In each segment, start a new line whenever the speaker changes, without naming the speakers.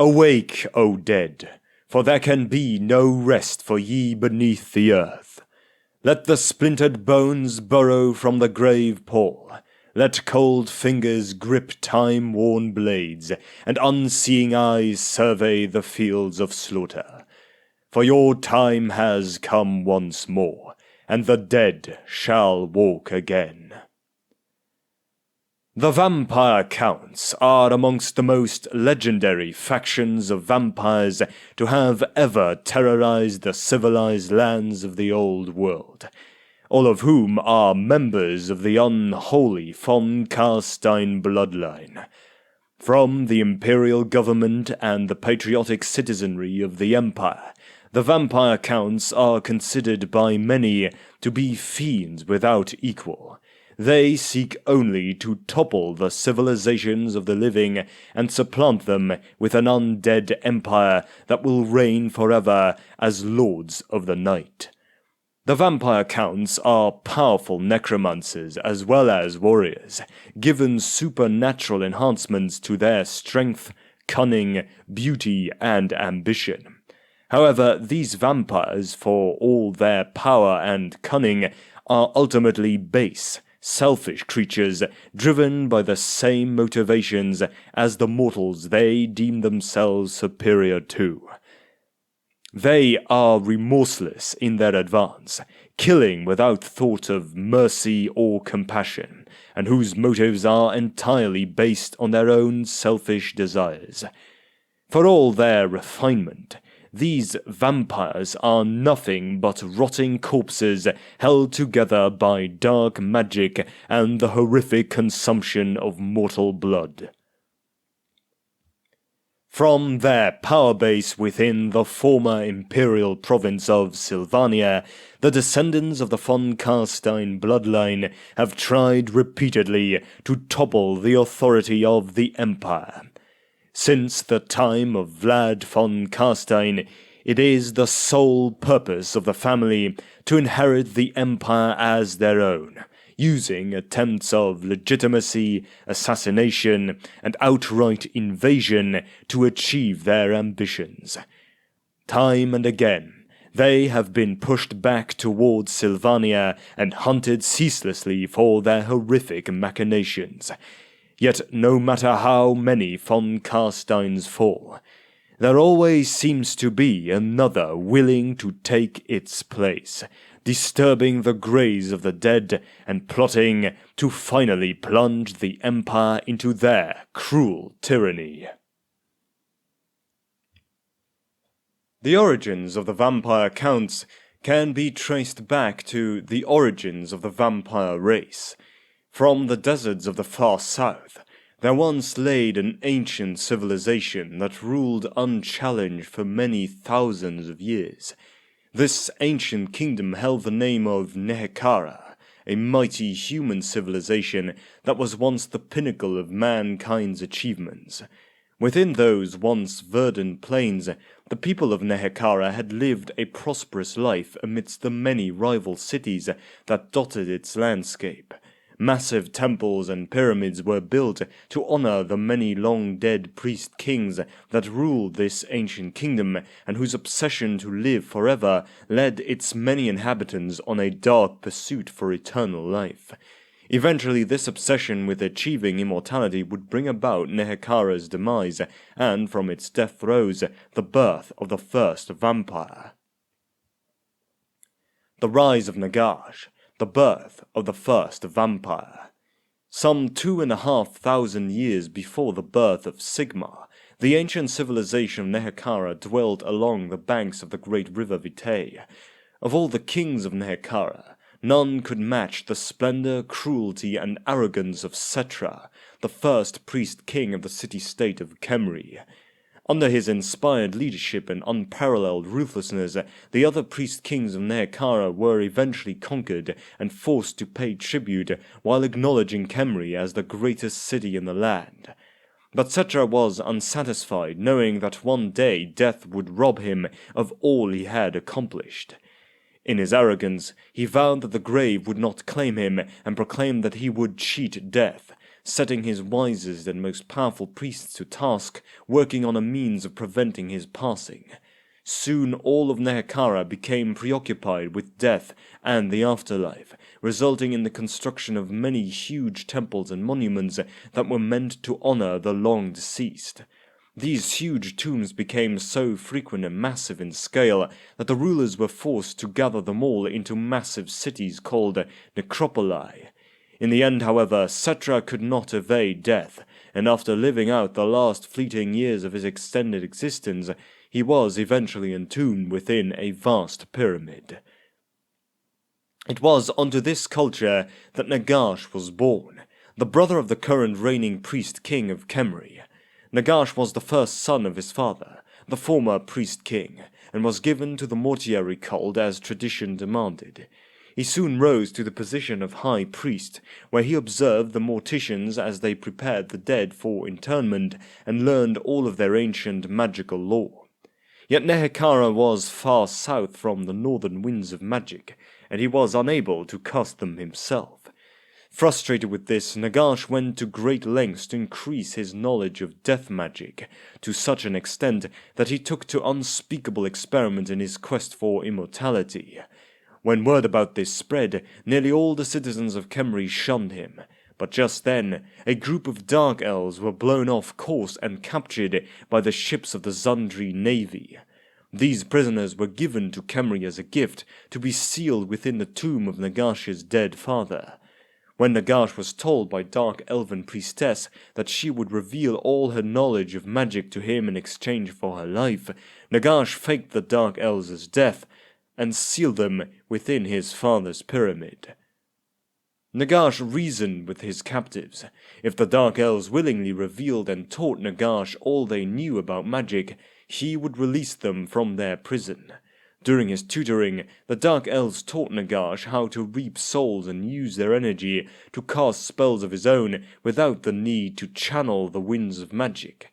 Awake, O dead, for there can be no rest for ye beneath the earth. Let the splintered bones burrow from the grave pall. Let cold fingers grip time-worn blades, and unseeing eyes survey the fields of slaughter. For your time has come once more, and the dead shall walk again. The Vampire Counts are amongst the most legendary factions of vampires to have ever terrorized the civilized lands of the old world, all of whom are members of the unholy von Karstein bloodline. From the imperial government and the patriotic citizenry of the empire, the Vampire Counts are considered by many to be fiends without equal. They seek only to topple the civilizations of the living and supplant them with an undead empire that will reign forever as lords of the night. The Vampire Counts are powerful necromancers as well as warriors, given supernatural enhancements to their strength, cunning, beauty, and ambition. However, these vampires, for all their power and cunning, are ultimately base, selfish creatures driven by the same motivations as the mortals they deem themselves superior to. They are remorseless in their advance, killing without thought of mercy or compassion, and whose motives are entirely based on their own selfish desires. For all their refinement, these vampires are nothing but rotting corpses held together by dark magic and the horrific consumption of mortal blood. From their power base within the former imperial province of Sylvania, the descendants of the von Karstein bloodline have tried repeatedly to topple the authority of the empire. Since the time of Vlad von Karstein, it is the sole purpose of the family to inherit the empire as their own, using attempts of legitimacy, assassination, and outright invasion to achieve their ambitions. Time and again, they have been pushed back towards Sylvania and hunted ceaselessly for their horrific machinations. Yet no matter how many von Karsteins fall, there always seems to be another willing to take its place, disturbing the graves of the dead and plotting to finally plunge the empire into their cruel tyranny. The origins of the Vampire Counts can be traced back to the origins of the vampire race. From the deserts of the far south, there once laid an ancient civilization that ruled unchallenged for many thousands of years. This ancient kingdom held the name of Nehekhara, a mighty human civilization that was once the pinnacle of mankind's achievements. Within those once verdant plains, the people of Nehekhara had lived a prosperous life amidst the many rival cities that dotted its landscape. Massive temples and pyramids were built to honor the many long-dead priest-kings that ruled this ancient kingdom and whose obsession to live forever led its many inhabitants on a dark pursuit for eternal life. Eventually, this obsession with achieving immortality would bring about Nehekhara's demise, and from its death throes, the birth of the first vampire. The rise of Nagash. The birth of the first vampire. Some 2,500 years before the birth of Sigmar, the ancient civilization of Nehekhara dwelt along the banks of the great river Vitae. Of all the kings of Nehekhara, none could match the splendor, cruelty, and arrogance of Setra, the first priest-king of the city-state of Khemri. Under his inspired leadership and unparalleled ruthlessness, the other priest-kings of Nehekhara were eventually conquered and forced to pay tribute while acknowledging Khemri as the greatest city in the land. But Setra was unsatisfied, knowing that one day death would rob him of all he had accomplished. In his arrogance, he vowed that the grave would not claim him and proclaimed that he would cheat death, setting his wisest and most powerful priests to task, working on a means of preventing his passing. Soon all of Nehekhara became preoccupied with death and the afterlife, resulting in the construction of many huge temples and monuments that were meant to honor the long deceased. These huge tombs became so frequent and massive in scale that the rulers were forced to gather them all into massive cities called necropoli. In the end, however, Setra could not evade death, and after living out the last fleeting years of his extended existence, he was eventually entombed within a vast pyramid. It was onto this culture that Nagash was born, the brother of the current reigning priest-king of Khemri. Nagash was the first son of his father, the former priest-king, and was given to the mortuary cult as tradition demanded. He soon rose to the position of high priest, where he observed the morticians as they prepared the dead for interment and learned all of their ancient magical lore. Yet Nehekhara was far south from the northern winds of magic, and he was unable to cast them himself. Frustrated with this, Nagash went to great lengths to increase his knowledge of death magic, to such an extent that he took to unspeakable experiments in his quest for immortality. When word about this spread, nearly all the citizens of Khemri shunned him, but just then, a group of dark elves were blown off course and captured by the ships of the Zundri navy. These prisoners were given to Khemri as a gift to be sealed within the tomb of Nagash's dead father. When Nagash was told by Dark Elven Priestess that she would reveal all her knowledge of magic to him in exchange for her life, Nagash faked the Dark Elves' death and sealed them within his father's pyramid. Nagash reasoned with his captives. If the Dark Elves willingly revealed and taught Nagash all they knew about magic, he would release them from their prison. During his tutoring, the Dark Elves taught Nagash how to reap souls and use their energy to cast spells of his own without the need to channel the winds of magic.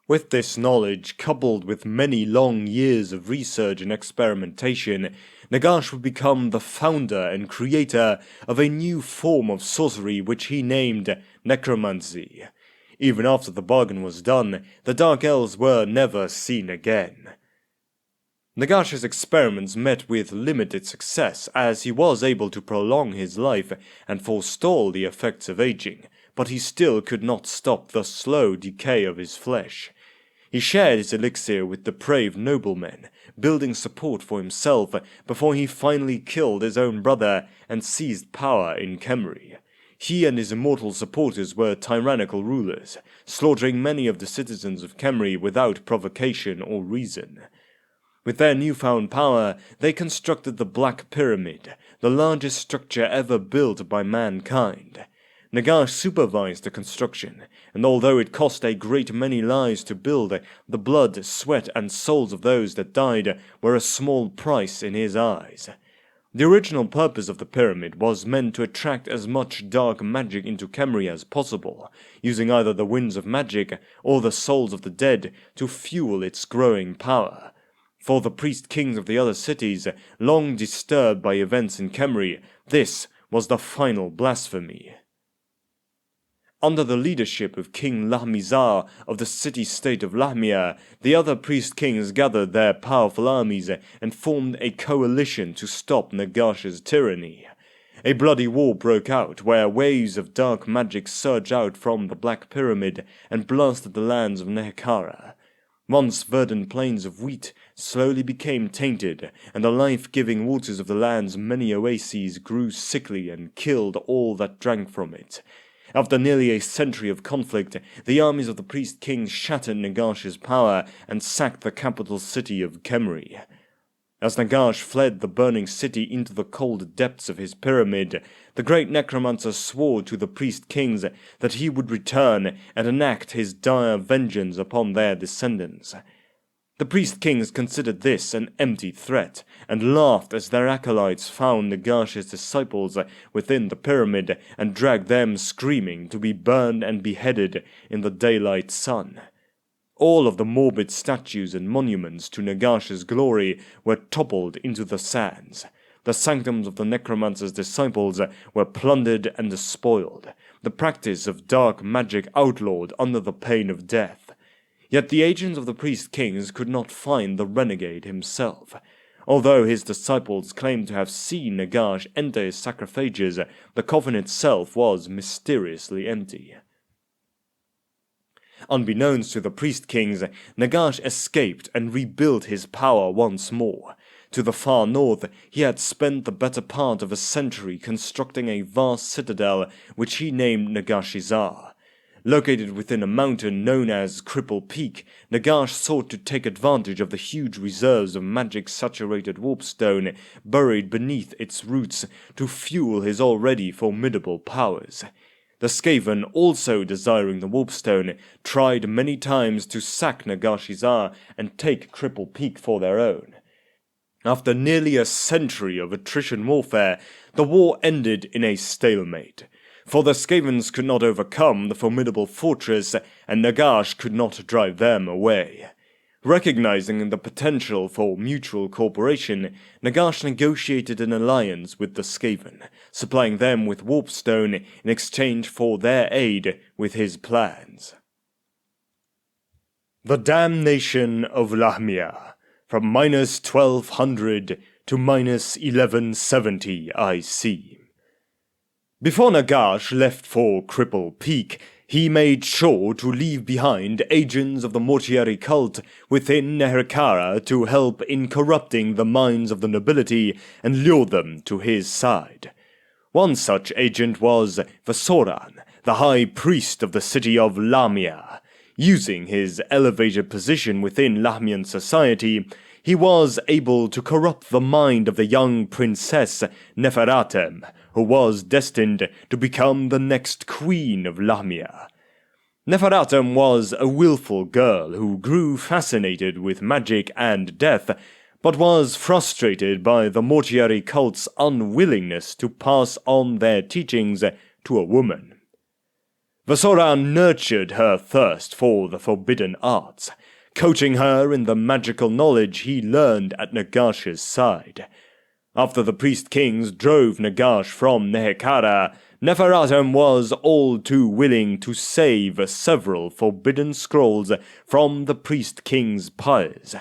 With this knowledge, coupled with many long years of research and experimentation, Nagash would become the founder and creator of a new form of sorcery which he named necromancy. Even after the bargain was done, the Dark Elves were never seen again. Nagash's experiments met with limited success, as he was able to prolong his life and forestall the effects of aging, but he still could not stop the slow decay of his flesh. He shared his elixir with depraved noblemen, building support for himself before he finally killed his own brother and seized power in Khemri. He and his immortal supporters were tyrannical rulers, slaughtering many of the citizens of Khemri without provocation or reason. With their newfound power, they constructed the Black Pyramid, the largest structure ever built by mankind. Nagash supervised the construction, and although it cost a great many lives to build, the blood, sweat, and souls of those that died were a small price in his eyes. The original purpose of the pyramid was meant to attract as much dark magic into Khemri as possible, using either the winds of magic or the souls of the dead to fuel its growing power. For the priest-kings of the other cities, long disturbed by events in Khemri, this was the final blasphemy. Under the leadership of King Lahmia of the city-state of Lahmia, the other priest-kings gathered their powerful armies and formed a coalition to stop Nagash's tyranny. A bloody war broke out, where waves of dark magic surged out from the Black Pyramid and blasted the lands of Nehekhara. Once verdant plains of wheat slowly became tainted, and the life-giving waters of the land's many oases grew sickly and killed all that drank from it. After nearly a century of conflict, the armies of the priest-kings shattered Nagash's power and sacked the capital city of Khemri. As Nagash fled the burning city into the cold depths of his pyramid, the great necromancer swore to the priest-kings that he would return and enact his dire vengeance upon their descendants. The priest-kings considered this an empty threat, and laughed as their acolytes found Nagash's disciples within the pyramid and dragged them screaming to be burned and beheaded in the daylight sun. All of the morbid statues and monuments to Nagash's glory were toppled into the sands. The sanctums of the necromancer's disciples were plundered and despoiled. the practice of dark magic outlawed under the pain of death. Yet the agents of the priest kings could not find the renegade himself. Although his disciples claimed to have seen Nagash enter his sarcophages, the coffin itself was mysteriously empty. Unbeknownst to the priest kings, Nagash escaped and rebuilt his power once more. To the far north, he had spent the better part of a century constructing a vast citadel which he named Nagashizar. Located within a mountain known as Cripple Peak, Nagash sought to take advantage of the huge reserves of magic-saturated warpstone buried beneath its roots to fuel his already formidable powers. The Skaven, also desiring the warpstone, tried many times to sack Nagashizar and take Cripple Peak for their own. After nearly a century of attrition warfare, the war ended in a stalemate. For the Skavens could not overcome the formidable fortress, and Nagash could not drive them away. Recognizing the potential for mutual cooperation, Nagash negotiated an alliance with the Skaven, supplying them with warpstone in exchange for their aid with his plans. The Damnation of Lahmia, from -1200 to -1170 IC. Before Nagash left for Cripple Peak, he made sure to leave behind agents of the mortuary cult within Nehekhara to help in corrupting the minds of the nobility and lure them to his side. One such agent was Vasoran, the high priest of the city of Lahmia. Using his elevated position within Lahmian society, he was able to corrupt the mind of the young princess Neferratem, who was destined to become the next queen of Lahmia. Neferratem was a willful girl who grew fascinated with magic and death, but was frustrated by the mortuary cult's unwillingness to pass on their teachings to a woman. Vasoran nurtured her thirst for the forbidden arts, coaching her in the magical knowledge he learned at Nagash's side. After the priest kings drove Nagash from Nehekhara, Neferratem was all too willing to save several forbidden scrolls from the priest king's pyres.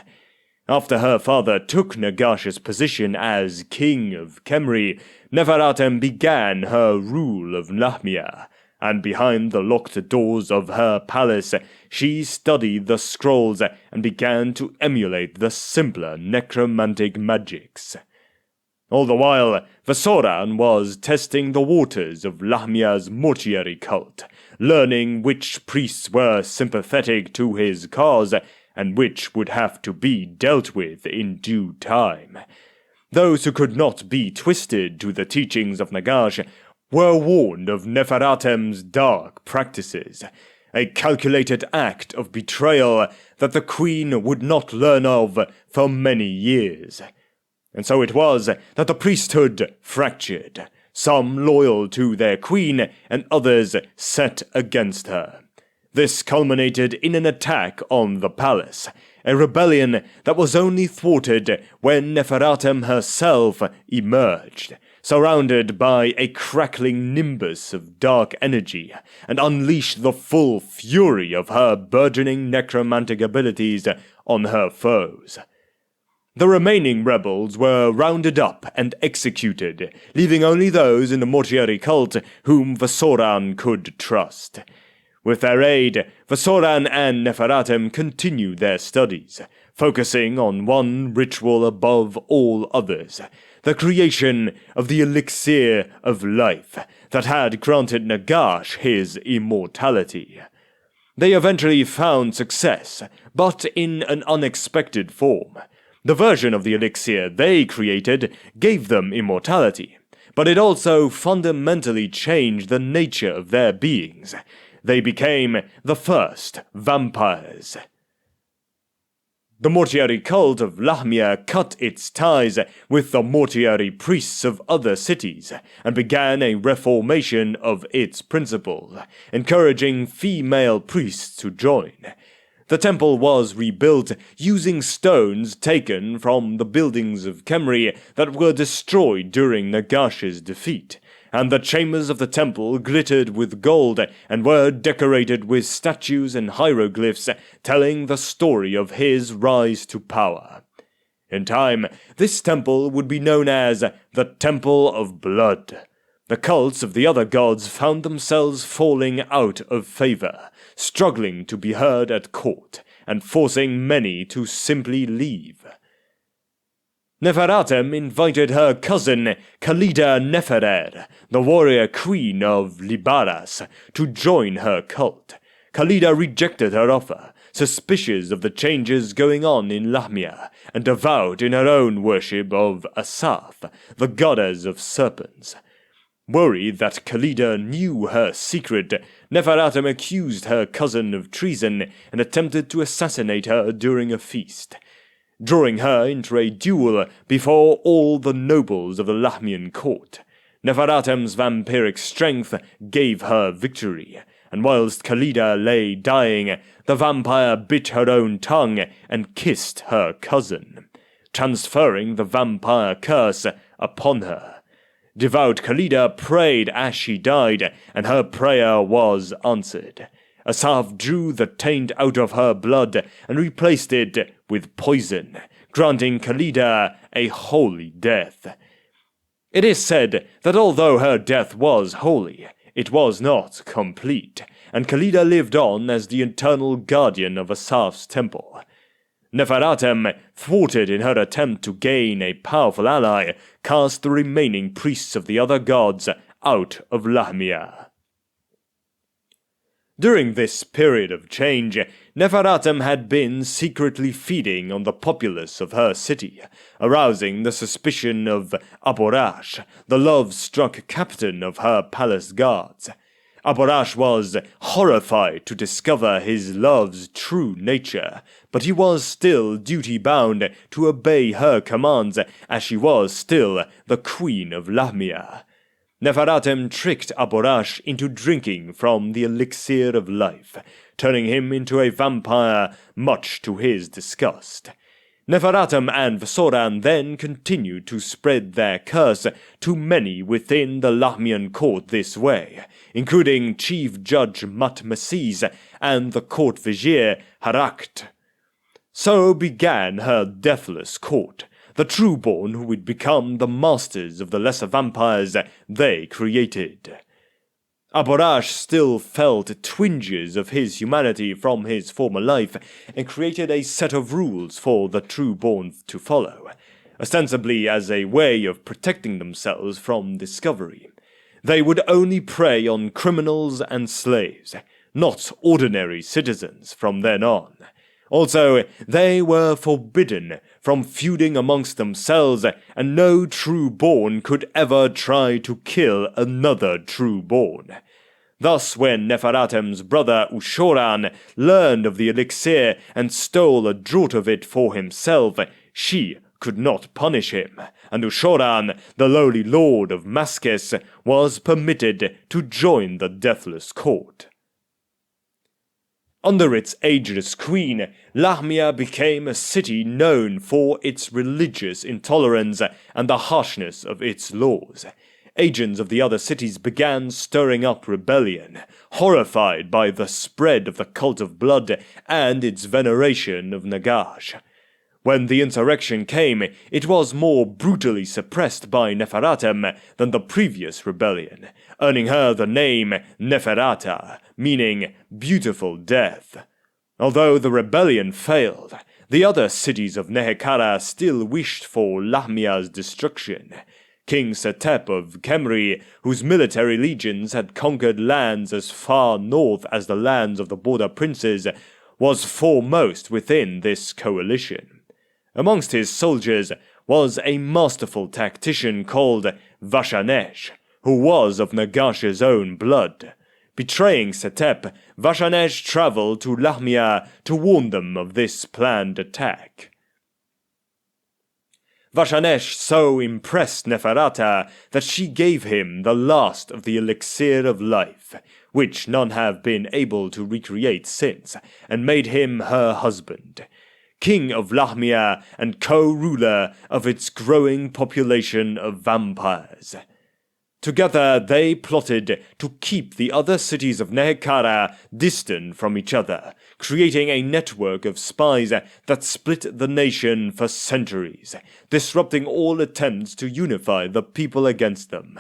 After her father took Nagash's position as king of Khemri, Neferratem began her rule of Lahmia, and behind the locked doors of her palace, she studied the scrolls and began to emulate the simpler necromantic magics. All the while, Vasoran was testing the waters of Lahmia's mortuary cult, learning which priests were sympathetic to his cause and which would have to be dealt with in due time. Those who could not be twisted to the teachings of Nagash were warned of Neferratem's dark practices, a calculated act of betrayal that the queen would not learn of for many years. And so it was that the priesthood fractured, some loyal to their queen and others set against her. This culminated in an attack on the palace, a rebellion that was only thwarted when Neferratem herself emerged, surrounded by a crackling nimbus of dark energy, and unleashed the full fury of her burgeoning necromantic abilities on her foes. The remaining rebels were rounded up and executed, leaving only those in the mortuary cult whom Vasoran could trust. With their aid, Vasoran and Neferratem continued their studies, focusing on one ritual above all others, the creation of the elixir of life that had granted Nagash his immortality. They eventually found success, but in an unexpected form. The version of the elixir they created gave them immortality, but it also fundamentally changed the nature of their beings. They became the first vampires. The mortuary cult of Lahmia cut its ties with the mortuary priests of other cities and began a reformation of its principles, encouraging female priests to join. The temple was rebuilt using stones taken from the buildings of Khemri that were destroyed during Nagash's defeat, and the chambers of the temple glittered with gold and were decorated with statues and hieroglyphs telling the story of his rise to power. In time, this temple would be known as the Temple of Blood. The cults of the other gods found themselves falling out of favor, struggling to be heard at court, and forcing many to simply leave. Neferatem invited her cousin Khalida Neferer, the warrior queen of Libaras, to join her cult. Khalida rejected her offer, suspicious of the changes going on in Lahmia, and devout in her own worship of Asaf, the goddess of serpents. Worried that Khalida knew her secret, Neferatem accused her cousin of treason and attempted to assassinate her during a feast, drawing her into a duel before all the nobles of the Lahmian court. Neferatem's vampiric strength gave her victory, and whilst Khalida lay dying, the vampire bit her own tongue and kissed her cousin, transferring the vampire curse upon her. Devout Khalida prayed as she died, and her prayer was answered. Asaf drew the taint out of her blood and replaced it with poison, granting Khalida a holy death. It is said that although her death was holy, it was not complete, and Khalida lived on as the eternal guardian of Asaf's temple. Neferatem, thwarted in her attempt to gain a powerful ally, cast the remaining priests of the other gods out of Lahmia. During this period of change, Neferatem had been secretly feeding on the populace of her city, arousing the suspicion of Aborash, the love-struck captain of her palace guards. Aborash was horrified to discover his love's true nature, but he was still duty-bound to obey her commands, as she was still the queen of Lahmia. Neferatem tricked Aborash into drinking from the elixir of life, turning him into a vampire, much to his disgust. Neferatem and Vasoran then continued to spread their curse to many within the Lahmian court this way, including Chief Judge Matmeses and the court vizier Harakt. So began her deathless court, the trueborn who would become the masters of the lesser vampires they created. Aborash still felt twinges of his humanity from his former life and created a set of rules for the trueborn to follow, ostensibly as a way of protecting themselves from discovery. They would only prey on criminals and slaves, not ordinary citizens from then on. Also, they were forbidden from feuding amongst themselves, and no true-born could ever try to kill another true-born. Thus, when Neferatem's brother Ushoran learned of the elixir and stole a draught of it for himself, she could not punish him, and Ushoran, the lowly lord of Maskes, was permitted to join the deathless court. Under its ageless queen, Lahmia became a city known for its religious intolerance and the harshness of its laws. Agents of the other cities began stirring up rebellion, horrified by the spread of the cult of blood and its veneration of Nagash. When the insurrection came, it was more brutally suppressed by Neferatem than the previous rebellion, earning her the name Neferata, meaning beautiful death. Although the rebellion failed, the other cities of Nehekhara still wished for Lahmia's destruction. King Setep of Khemri, whose military legions had conquered lands as far north as the lands of the border princes, was foremost within this coalition. Amongst his soldiers was a masterful tactician called Vashanesh, who was of Nagash's own blood. Betraying Setep, Vashanesh traveled to Lahmia to warn them of this planned attack. Vashanesh so impressed Neferata that she gave him the last of the elixir of life, which none have been able to recreate since, and made him her husband, king of Lahmia and co-ruler of its growing population of vampires. Together they plotted to keep the other cities of Nehekhara distant from each other, creating a network of spies that split the nation for centuries, disrupting all attempts to unify the people against them.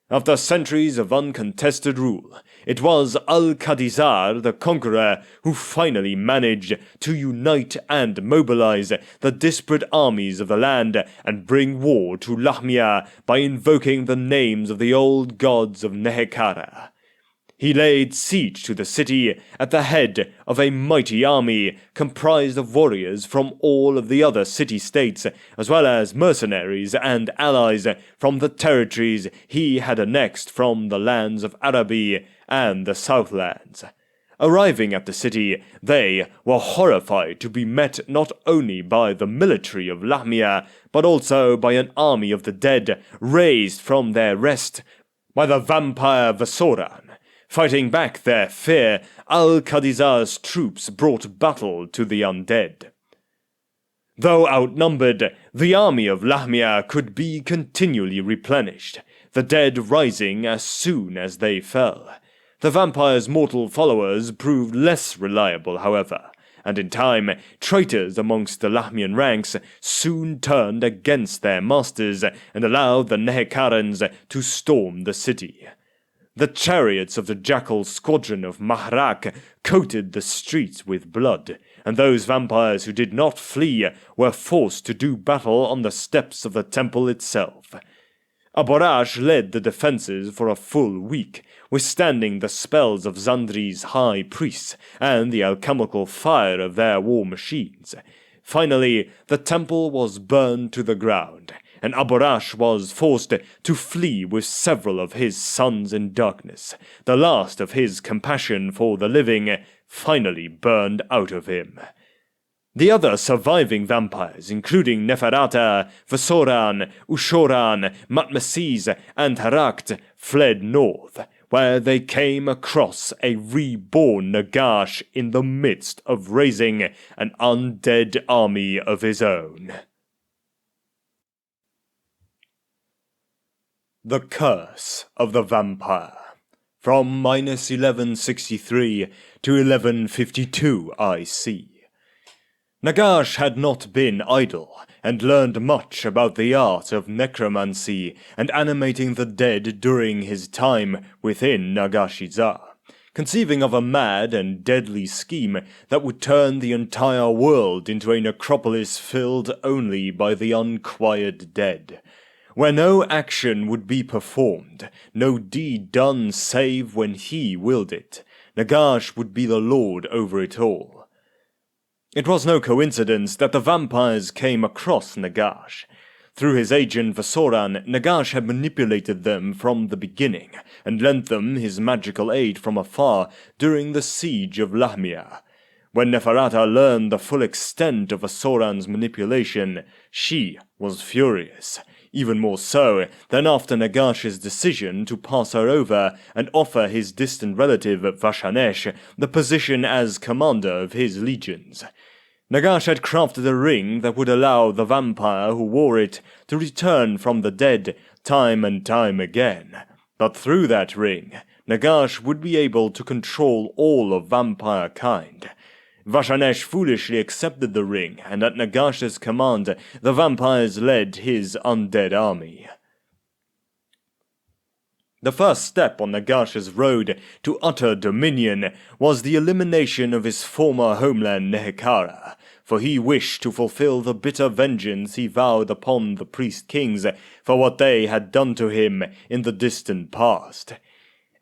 After centuries of uncontested rule, it was Al-Khadizar the Conqueror who finally managed to unite and mobilize the disparate armies of the land and bring war to Lahmia by invoking the names of the old gods of Nehekhara. He laid siege to the city at the head of a mighty army comprised of warriors from all of the other city-states, as well as mercenaries and allies from the territories he had annexed from the lands of Araby and the Southlands. Arriving at the city, they were horrified to be met not only by the military of Lahmia, but also by an army of the dead raised from their rest by the vampire Vasoran. Fighting back their fear, Al-Khadizar's troops brought battle to the undead. Though outnumbered, the army of Lahmia could be continually replenished, the dead rising as soon as they fell. The vampire's mortal followers proved less reliable, however, and in time, traitors amongst the Lahmian ranks soon turned against their masters and allowed the Nehekharans to storm the city. The chariots of the Jackal squadron of Mahrak coated the streets with blood, and those vampires who did not flee were forced to do battle on the steps of the temple itself. Aborash led the defenses for a full week, withstanding the spells of Zandri's high priests and the alchemical fire of their war machines. Finally, the temple was burned to the ground, and Aborash was forced to flee with several of his sons in darkness. The last of his compassion for the living finally burned out of him. The other surviving vampires, including Neferata, Vasoran, Ushoran, Matmeses, and Harakt, fled north, where they came across a reborn Nagash in the midst of raising an undead army of his own. The Curse of the Vampire. From -1163 to 1152 IC. Nagash had not been idle, and learned much about the art of necromancy and animating the dead during his time within Nagashizar, conceiving of a mad and deadly scheme that would turn the entire world into a necropolis filled only by the unquiet dead, where no action would be performed, no deed done save when he willed it. Nagash would be the lord over it all. It was no coincidence that the vampires came across Nagash. Through his agent Vasoran, Nagash had manipulated them from the beginning, and lent them his magical aid from afar during the siege of Lahmia. When Neferata learned the full extent of Vasoran's manipulation, she was furious. Even more so than after Nagash's decision to pass her over and offer his distant relative Vashanesh the position as commander of his legions. Nagash had crafted a ring that would allow the vampire who wore it to return from the dead time and time again. But through that ring, Nagash would be able to control all of vampire kind. Vashanesh foolishly accepted the ring, and at Nagash's command, the vampires led his undead army. The first step on Nagash's road to utter dominion was the elimination of his former homeland Nehekhara, for he wished to fulfill the bitter vengeance he vowed upon the priest-kings for what they had done to him in the distant past.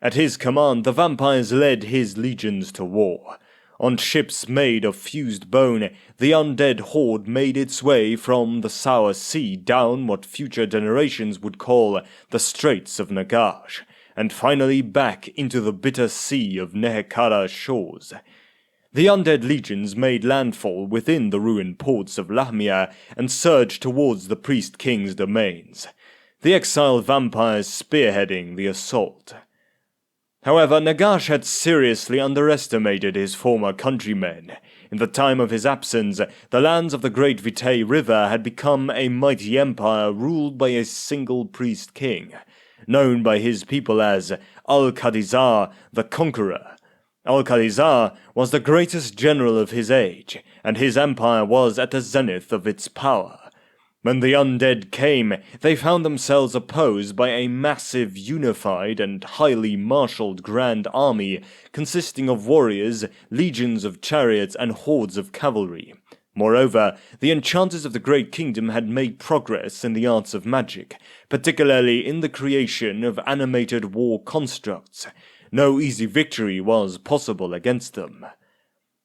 At his command, the vampires led his legions to war. On ships made of fused bone, the undead horde made its way from the Sour Sea down what future generations would call the Straits of Nagash, and finally back into the bitter sea of Nehekhara's shores. The undead legions made landfall within the ruined ports of Lahmia and surged towards the priest-king's domains, the exiled vampires spearheading the assault. However, Nagash had seriously underestimated his former countrymen. In the time of his absence, the lands of the Great Vitae River had become a mighty empire ruled by a single priest-king. known by his people as Al-Khadizar the Conqueror. Al-Khadizar was the greatest general of his age, and his empire was at the zenith of its power. When the undead came, they found themselves opposed by a massive, unified, and highly marshaled grand army consisting of warriors, legions of chariots, and hordes of cavalry. Moreover, the enchanters of the Great Kingdom had made progress in the arts of magic, particularly in the creation of animated war constructs. No easy victory was possible against them.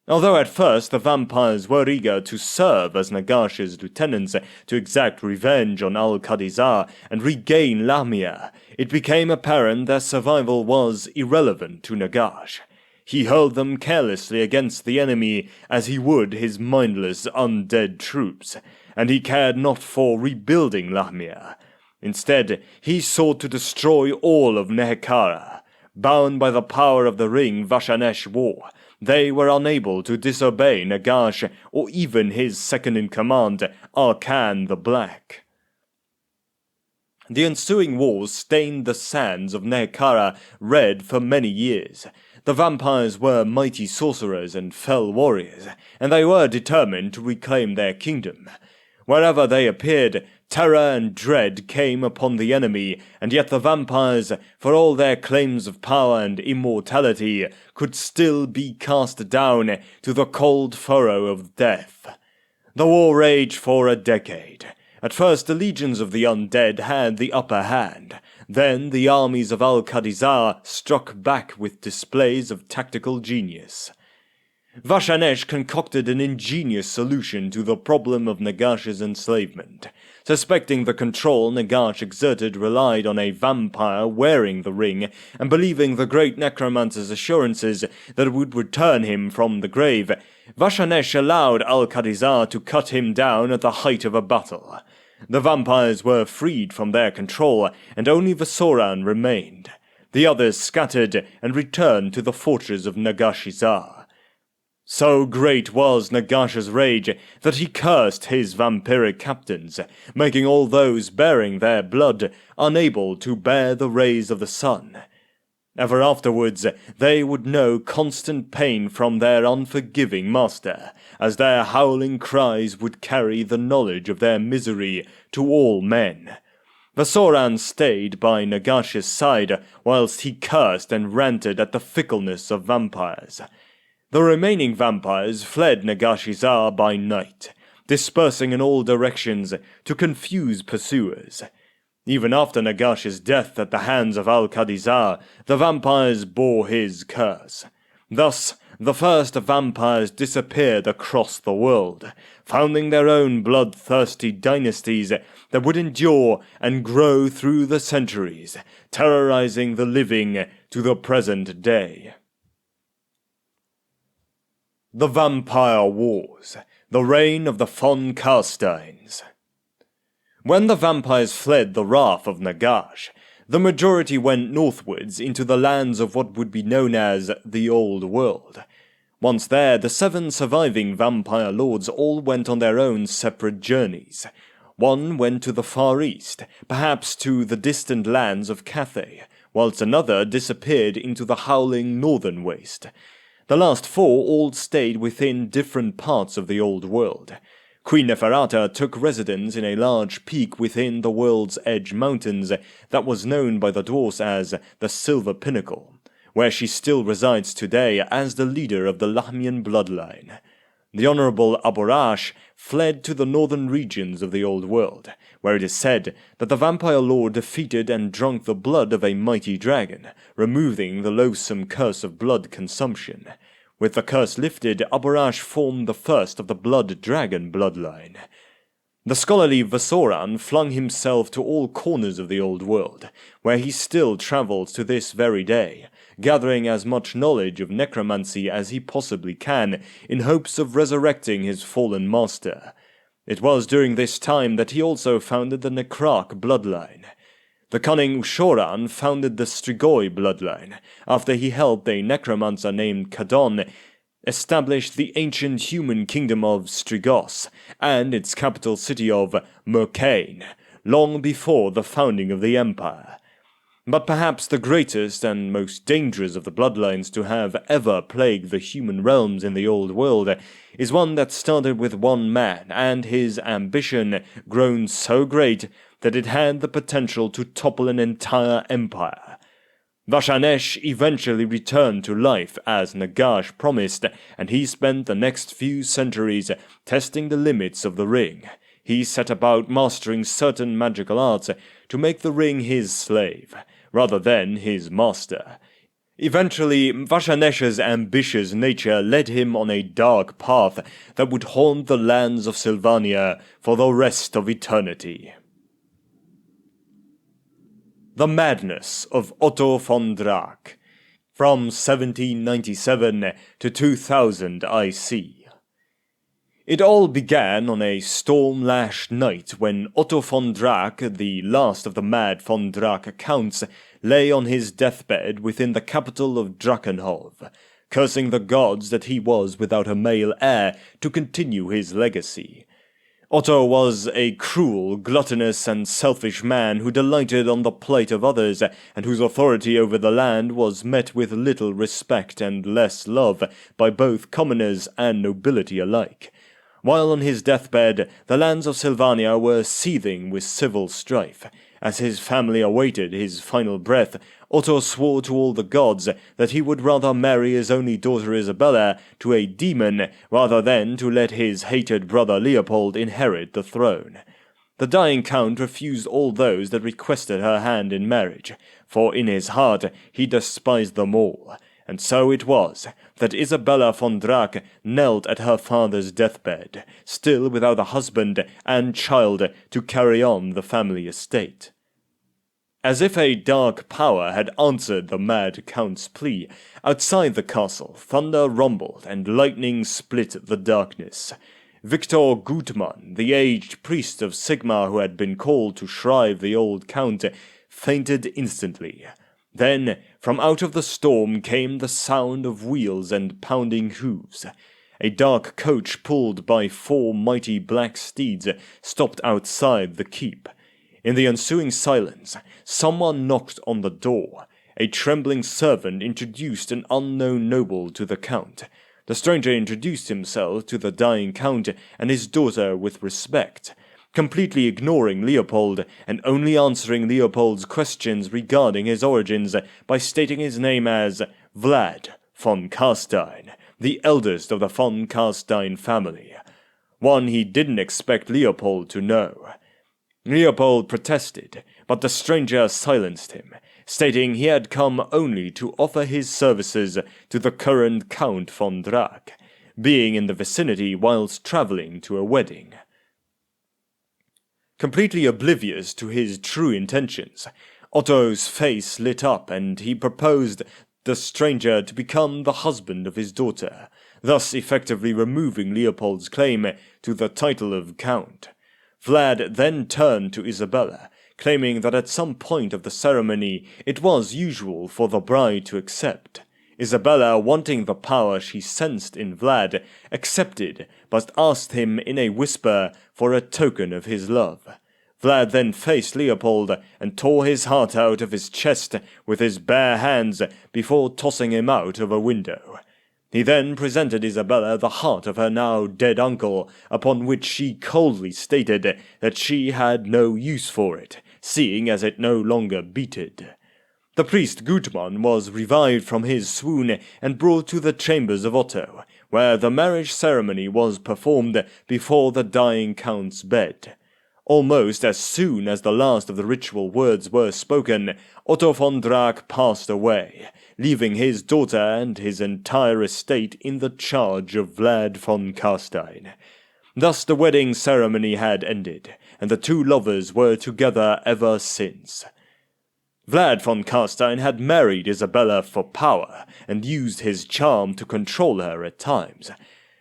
Although at first the vampires were eager to serve as Nagash's lieutenants to exact revenge on Al-Khadizar and regain Lahmia, it became apparent their survival was irrelevant to Nagash. He hurled them carelessly against the enemy as he would his mindless undead troops, and he cared not for rebuilding Lahmia. Instead, he sought to destroy all of Nehekhara. Bound by the power of the ring Vashanesh wore, they were unable to disobey Nagash or even his second-in-command, Arkan the Black. The ensuing wars stained the sands of Nehekhara red for many years. The vampires were mighty sorcerers and fell warriors, and they were determined to reclaim their kingdom. Wherever they appeared, terror and dread came upon the enemy, and yet the vampires, for all their claims of power and immortality, could still be cast down to the cold furrow of death. The war raged for a decade. At first the legions of the undead had the upper hand. Then the armies of Al-Khadizar struck back with displays of tactical genius. Vashanesh concocted an ingenious solution to the problem of Nagash's enslavement. Suspecting the control Nagash exerted relied on a vampire wearing the ring, and believing the great necromancer's assurances that it would return him from the grave, Vashanesh allowed Al-Khadizar to cut him down at the height of a battle. The vampires were freed from their control, and only Vasoran remained. The others scattered and returned to the fortress of Nagashizar. So great was Nagash's rage that he cursed his vampiric captains, making all those bearing their blood unable to bear the rays of the sun. Ever afterwards, they would know constant pain from their unforgiving master, as their howling cries would carry the knowledge of their misery to all men. Vasoran stayed by Nagash's side whilst he cursed and ranted at the fickleness of vampires. The remaining vampires fled Nagashizar by night, dispersing in all directions to confuse pursuers. Even after Nagash's death at the hands of Al-Khadizar, the vampires bore his curse. Thus, the first vampires disappeared across the world, founding their own bloodthirsty dynasties that would endure and grow through the centuries, terrorizing the living to the present day. The Vampire Wars, the reign of the von Carsteins. When the vampires fled the wrath of Nagash, the majority went northwards into the lands of what would be known as the Old World. Once there, the 7 surviving vampire lords all went on their own separate journeys. One went to the Far East, perhaps to the distant lands of Cathay, whilst another disappeared into the howling northern waste. The last 4 all stayed within different parts of the Old World. Queen Neferata took residence in a large peak within the World's Edge Mountains that was known by the dwarfs as the Silver Pinnacle, where she still resides today as the leader of the Lahmian bloodline. The Honorable Aborash fled to the northern regions of the Old World, where it is said that the vampire lord defeated and drank the blood of a mighty dragon, removing the loathsome curse of blood consumption. With the curse lifted, Aborash formed the first of the blood dragon bloodline. The scholarly Vasoran flung himself to all corners of the Old World, where he still travels to this very day, gathering as much knowledge of necromancy as he possibly can, in hopes of resurrecting his fallen master. It was during this time that he also founded the Nekrak bloodline. The cunning Ushoran founded the Strigoi bloodline, after he helped a necromancer named Kadon establish the ancient human kingdom of Strigos, and its capital city of Merkane, long before the founding of the empire. But perhaps the greatest and most dangerous of the bloodlines to have ever plagued the human realms in the old world is one that started with one man and his ambition grown so great that it had the potential to topple an entire empire. Vashanesh eventually returned to life as Nagash promised, and he spent the next few centuries testing the limits of the ring. He set about mastering certain magical arts to make the ring his slave, rather than his master. Eventually, Vashanesh's ambitious nature led him on a dark path that would haunt the lands of Sylvania for the rest of eternity. The Madness of Otto von Drack, from 1797 to 2000 IC. It all began on a storm-lashed night when Otto von Drack, the last of the mad von Drack counts, lay on his deathbed within the capital of Drachenholm, cursing the gods that he was without a male heir to continue his legacy. Otto was a cruel, gluttonous, and selfish man who delighted on the plight of others, and whose authority over the land was met with little respect and less love by both commoners and nobility alike. While on his deathbed, the lands of Sylvania were seething with civil strife. As his family awaited his final breath, Otto swore to all the gods that he would rather marry his only daughter Isabella to a demon rather than to let his hated brother Leopold inherit the throne. The dying count refused all those that requested her hand in marriage, for in his heart he despised them all. And so it was that Isabella von Drack knelt at her father's deathbed, still without a husband and child to carry on the family estate. As if a dark power had answered the mad count's plea, outside the castle thunder rumbled and lightning split the darkness. Victor Gutmann, the aged priest of Sigmar who had been called to shrive the old count, fainted instantly. Then, from out of the storm came the sound of wheels and pounding hooves. A dark coach pulled by 4 mighty black steeds stopped outside the keep. In the ensuing silence, someone knocked on the door. A trembling servant introduced an unknown noble to the count. The stranger introduced himself to the dying count and his daughter with respect, completely ignoring Leopold and only answering Leopold's questions regarding his origins by stating his name as Vlad von Carstein, the eldest of the von Carstein family, one he didn't expect Leopold to know. Leopold protested, but the stranger silenced him, stating he had come only to offer his services to the current Count von Drack, being in the vicinity whilst travelling to a wedding. Completely oblivious to his true intentions, Otto's face lit up and he proposed the stranger to become the husband of his daughter, thus effectively removing Leopold's claim to the title of Count. Vlad then turned to Isabella, claiming that at some point of the ceremony it was usual for the bride to accept. Isabella, wanting the power she sensed in Vlad, accepted, but asked him in a whisper for a token of his love. Vlad then faced Leopold and tore his heart out of his chest with his bare hands before tossing him out of a window. He then presented Isabella the heart of her now dead uncle, upon which she coldly stated that she had no use for it, seeing as it no longer beated. The priest Gutmann was revived from his swoon and brought to the chambers of Otto, where the marriage ceremony was performed before the dying count's bed. Almost as soon as the last of the ritual words were spoken, Otto von Drack passed away, leaving his daughter and his entire estate in the charge of Vlad von Carstein. Thus the wedding ceremony had ended, and the two lovers were together ever since. Vlad von Carstein had married Isabella for power, and used his charm to control her at times.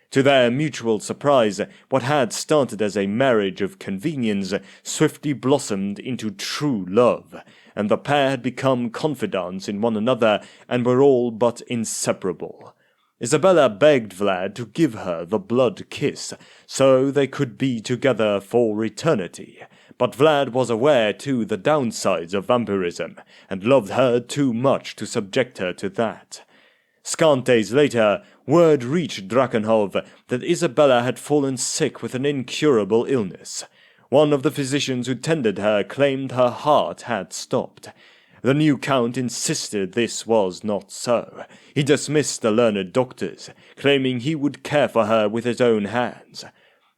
To their mutual surprise, what had started as a marriage of convenience swiftly blossomed into true love, and the pair had become confidants in one another and were all but inseparable. Isabella begged Vlad to give her the blood kiss, so they could be together for eternity, but Vlad was aware to the downsides of vampirism, and loved her too much to subject her to that. Scant days later, word reached Drakenhov that Isabella had fallen sick with an incurable illness. One of the physicians who tended her claimed her heart had stopped. The new count insisted this was not so. He dismissed the learned doctors, claiming he would care for her with his own hands.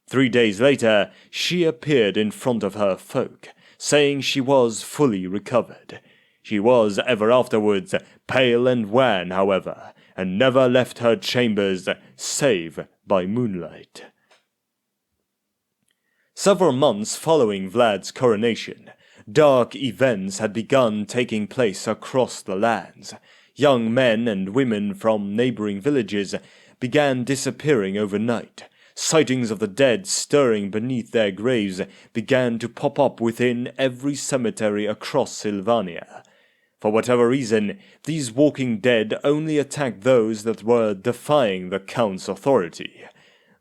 3 days later, she appeared in front of her folk, saying she was fully recovered. She was ever afterwards pale and wan, however, and never left her chambers save by moonlight. Several months following Vlad's coronation, dark events had begun taking place across the lands. Young men and women from neighboring villages began disappearing overnight. Sightings of the dead stirring beneath their graves began to pop up within every cemetery across Sylvania. For whatever reason, these walking dead only attacked those that were defying the Count's authority.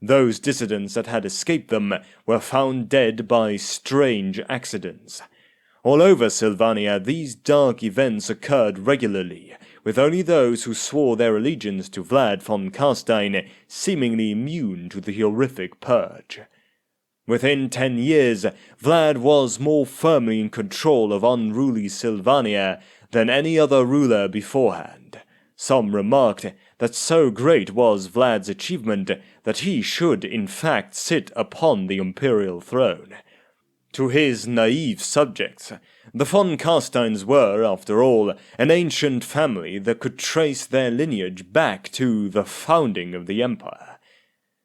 Those dissidents that had escaped them were found dead by strange accidents. All over Sylvania, these dark events occurred regularly, with only those who swore their allegiance to Vlad von Carstein seemingly immune to the horrific purge. Within 10 years, Vlad was more firmly in control of unruly Sylvania than any other ruler beforehand. Some remarked that so great was Vlad's achievement that he should in fact sit upon the imperial throne. To his naive subjects, the von Carsteins were, after all, an ancient family that could trace their lineage back to the founding of the empire.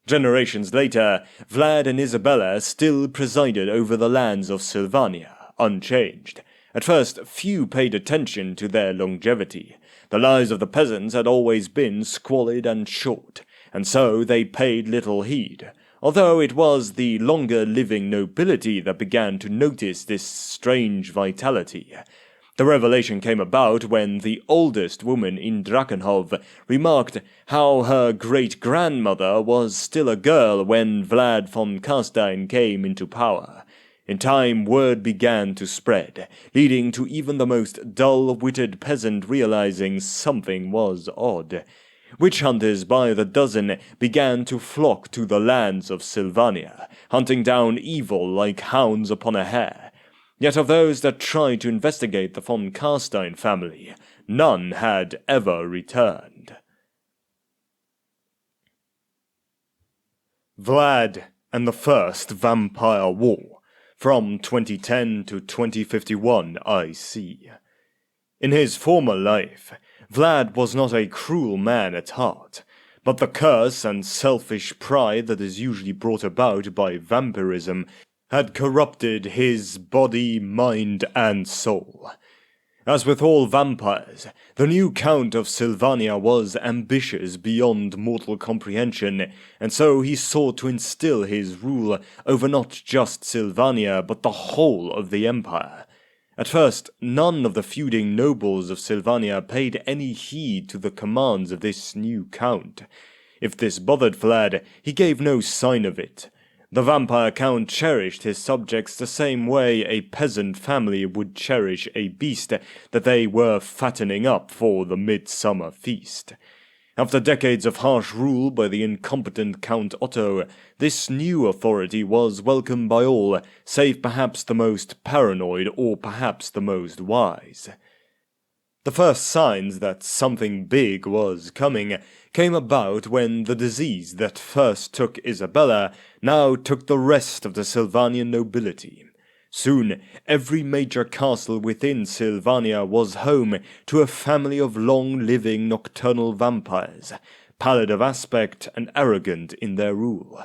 Generations later, Vlad and Isabella still presided over the lands of Sylvania, unchanged. At first, few paid attention to their longevity. The lives of the peasants had always been squalid and short, and so they paid little heed, although it was the longer-living nobility that began to notice this strange vitality. The revelation came about when the oldest woman in Drakenhov remarked how her great-grandmother was still a girl when Vlad von Carstein came into power. In time, word began to spread, leading to even the most dull-witted peasant realizing something was odd. Witch hunters by the dozen began to flock to the lands of Sylvania, hunting down evil like hounds upon a hare. Yet of those that tried to investigate the von Carstein family, none had ever returned. Vlad and the First Vampire War, from 2010 to 2051 IC. In his former life, Vlad was not a cruel man at heart, but the curse and selfish pride that is usually brought about by vampirism had corrupted his body, mind, and soul. As with all vampires, the new Count of Sylvania was ambitious beyond mortal comprehension, and so he sought to instill his rule over not just Sylvania, but the whole of the empire. At first, none of the feuding nobles of Sylvania paid any heed to the commands of this new Count. If this bothered Vlad, he gave no sign of it. The vampire count cherished his subjects the same way a peasant family would cherish a beast that they were fattening up for the midsummer feast. After decades of harsh rule by the incompetent Count Otto, this new authority was welcomed by all, save perhaps the most paranoid or perhaps the most wise. The first signs that something big was coming came about when the disease that first took Isabella now took the rest of the Sylvanian nobility. Soon, every major castle within Sylvania was home to a family of long-living nocturnal vampires, pallid of aspect and arrogant in their rule.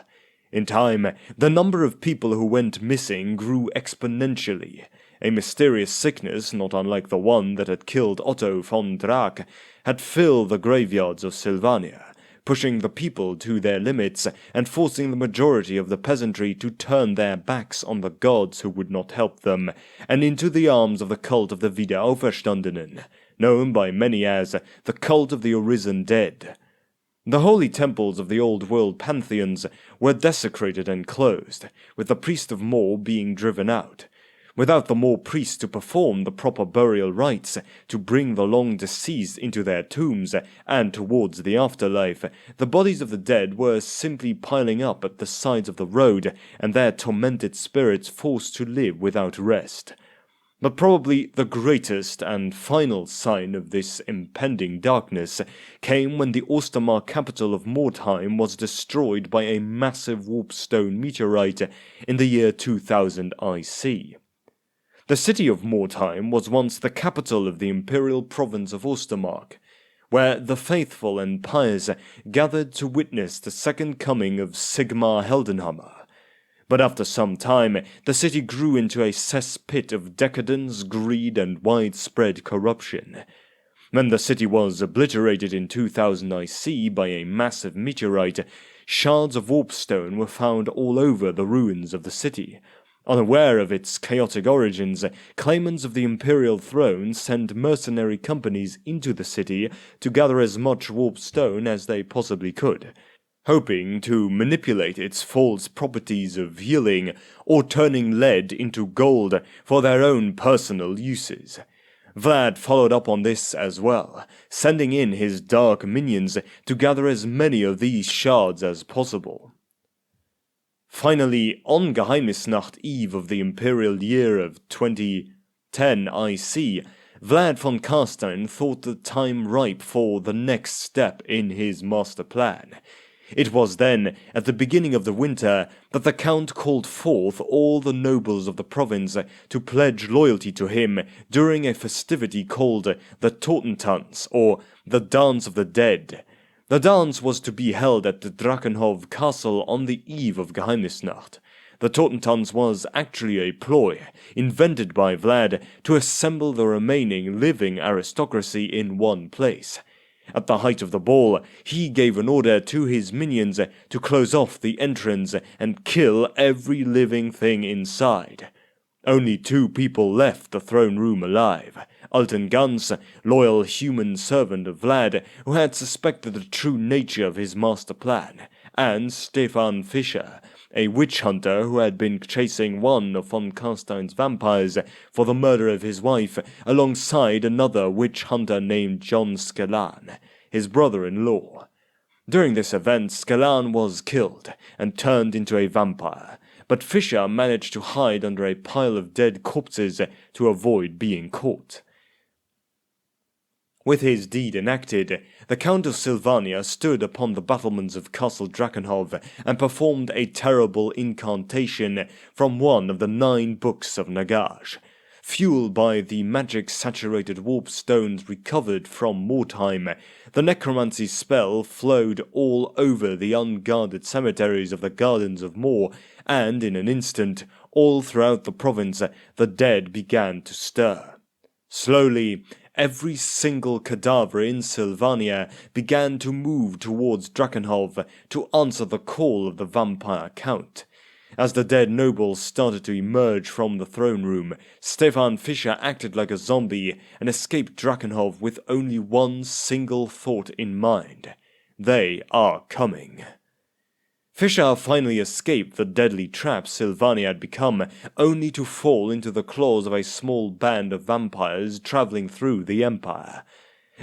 In time, the number of people who went missing grew exponentially. A mysterious sickness, not unlike the one that had killed Otto von Draak, had filled the graveyards of Sylvania, pushing the people to their limits and forcing the majority of the peasantry to turn their backs on the gods who would not help them, and into the arms of the cult of the Wiederauferstandenen, known by many as the cult of the Arisen Dead. The holy temples of the old world pantheons were desecrated and closed, with the priest of Mor being driven out, Without the more priests to perform the proper burial rites, to bring the long deceased into their tombs and towards the afterlife, the bodies of the dead were simply piling up at the sides of the road, and their tormented spirits forced to live without rest. But probably the greatest and final sign of this impending darkness came when the Ostermark capital of Mordheim was destroyed by a massive warpstone meteorite in the year 2000 IC. The city of Mordheim was once the capital of the imperial province of Ostermark, where the faithful and pious gathered to witness the second coming of Sigmar Heldenhammer. But after some time, the city grew into a cesspit of decadence, greed, and widespread corruption. When the city was obliterated in 2000 IC by a massive meteorite, shards of warpstone were found all over the ruins of the city. Unaware of its chaotic origins, claimants of the imperial throne sent mercenary companies into the city to gather as much warpstone as they possibly could, hoping to manipulate its false properties of healing or turning lead into gold for their own personal uses. Vlad followed up on this as well, sending in his dark minions to gather as many of these shards as possible. Finally, on Geheimnisnacht Eve of the imperial year of 2010 IC, Vlad von Carstein thought the time ripe for the next step in his master plan. It was then, at the beginning of the winter, that the Count called forth all the nobles of the province to pledge loyalty to him during a festivity called the Totentanz, or the Dance of the Dead. The dance was to be held at the Drachenhof castle on the eve of Geheimnisnacht. The Totentanz was actually a ploy, invented by Vlad to assemble the remaining living aristocracy in one place. At the height of the ball, he gave an order to his minions to close off the entrance and kill every living thing inside. Only 2 people left the throne room alive: Alten Gans, loyal human servant of Vlad, who had suspected the true nature of his master plan, and Stefan Fischer, a witch hunter who had been chasing one of von Carstein's vampires for the murder of his wife, alongside another witch hunter named John Skellan, his brother-in-law. During this event, Skellan was killed and turned into a vampire, but Fischer managed to hide under a pile of dead corpses to avoid being caught. With his deed enacted, the Count of Sylvania stood upon the battlements of Castle Drachenhof and performed a terrible incantation from one of the 9 books of Nagash. Fueled by the magic-saturated warpstones recovered from Mordheim, the necromancy spell flowed all over the unguarded cemeteries of the Gardens of Mor, and in an instant, all throughout the province, the dead began to stir. Slowly, every single cadaver in Sylvania began to move towards Drachenhof to answer the call of the vampire count. As the dead nobles started to emerge from the throne room, Stefan Fischer acted like a zombie and escaped Drachenhof with only one single thought in mind: they are coming. Fischer finally escaped the deadly trap Sylvania had become, only to fall into the claws of a small band of vampires traveling through the Empire.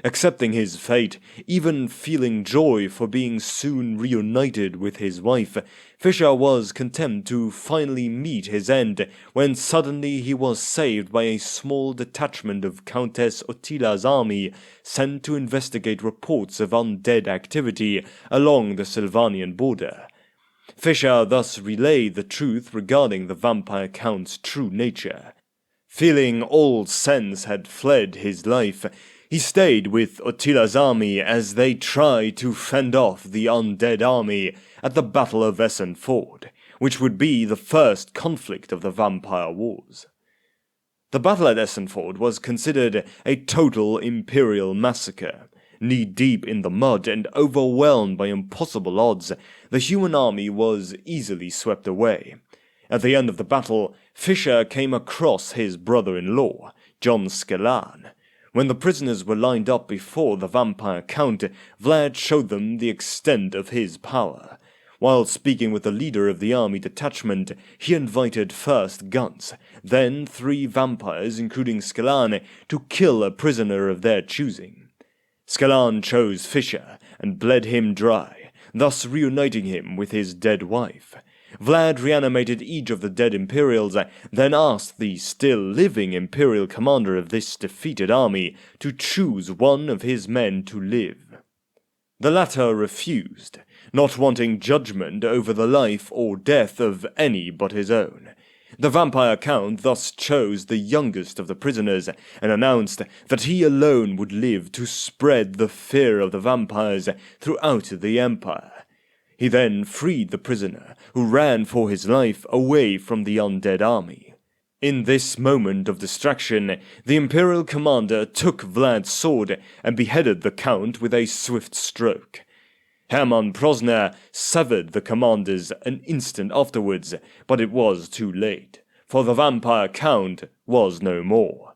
Accepting his fate, even feeling joy for being soon reunited with his wife, Fischer was content to finally meet his end when suddenly he was saved by a small detachment of Countess Ottila's army sent to investigate reports of undead activity along the Sylvanian border. Fischer thus relayed the truth regarding the vampire count's true nature. Feeling all sense had fled his life, he stayed with Ottila's army as they tried to fend off the undead army at the Battle of Essen-Ford, which would be the first conflict of the Vampire Wars. The battle at Essen-Ford was considered a total imperial massacre. Knee-deep in the mud and overwhelmed by impossible odds, the human army was easily swept away. At the end of the battle, Fischer came across his brother-in-law, John Skellan. When the prisoners were lined up before the vampire count, Vlad showed them the extent of his power. While speaking with the leader of the army detachment, he invited first Guns, then 3 vampires including Skellan, to kill a prisoner of their choosing. Skellan chose Fisher and bled him dry, thus reuniting him with his dead wife. Vlad reanimated each of the dead Imperials, then asked the still-living Imperial commander of this defeated army to choose one of his men to live. The latter refused, not wanting judgment over the life or death of any but his own. The vampire count thus chose the youngest of the prisoners and announced that he alone would live to spread the fear of the vampires throughout the Empire. He then freed the prisoner, who ran for his life away from the undead army. In this moment of distraction, the Imperial commander took Vlad's sword and beheaded the Count with a swift stroke. Hermann Prosner severed the commanders an instant afterwards, but it was too late, for the vampire Count was no more.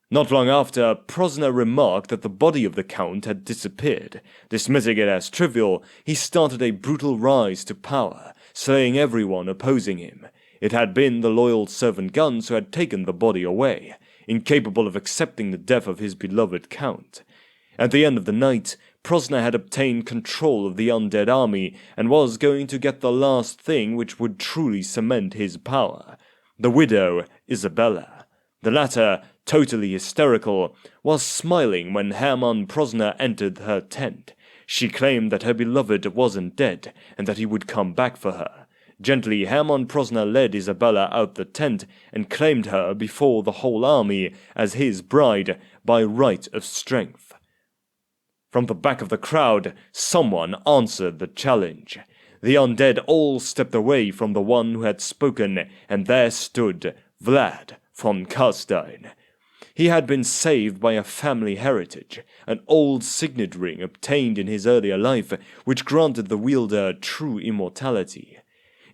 Not long after, Prosner remarked that the body of the Count had disappeared. Dismissing it as trivial, he started a brutal rise to power, slaying everyone opposing him. It had been the loyal servant Guns who had taken the body away, incapable of accepting the death of his beloved Count. At the end of the night, Prosner had obtained control of the undead army and was going to get the last thing which would truly cement his power: the widow Isabella. The latter, totally hysterical, was smiling when Hermann Prosner entered her tent. She claimed that her beloved wasn't dead and that he would come back for her. Gently, Hermann Prosner led Isabella out the tent and claimed her before the whole army as his bride by right of strength. From the back of the crowd, someone answered the challenge. The undead all stepped away from the one who had spoken, and there stood Vlad von Carstein. He had been saved by a family heritage, an old signet ring obtained in his earlier life, which granted the wielder true immortality.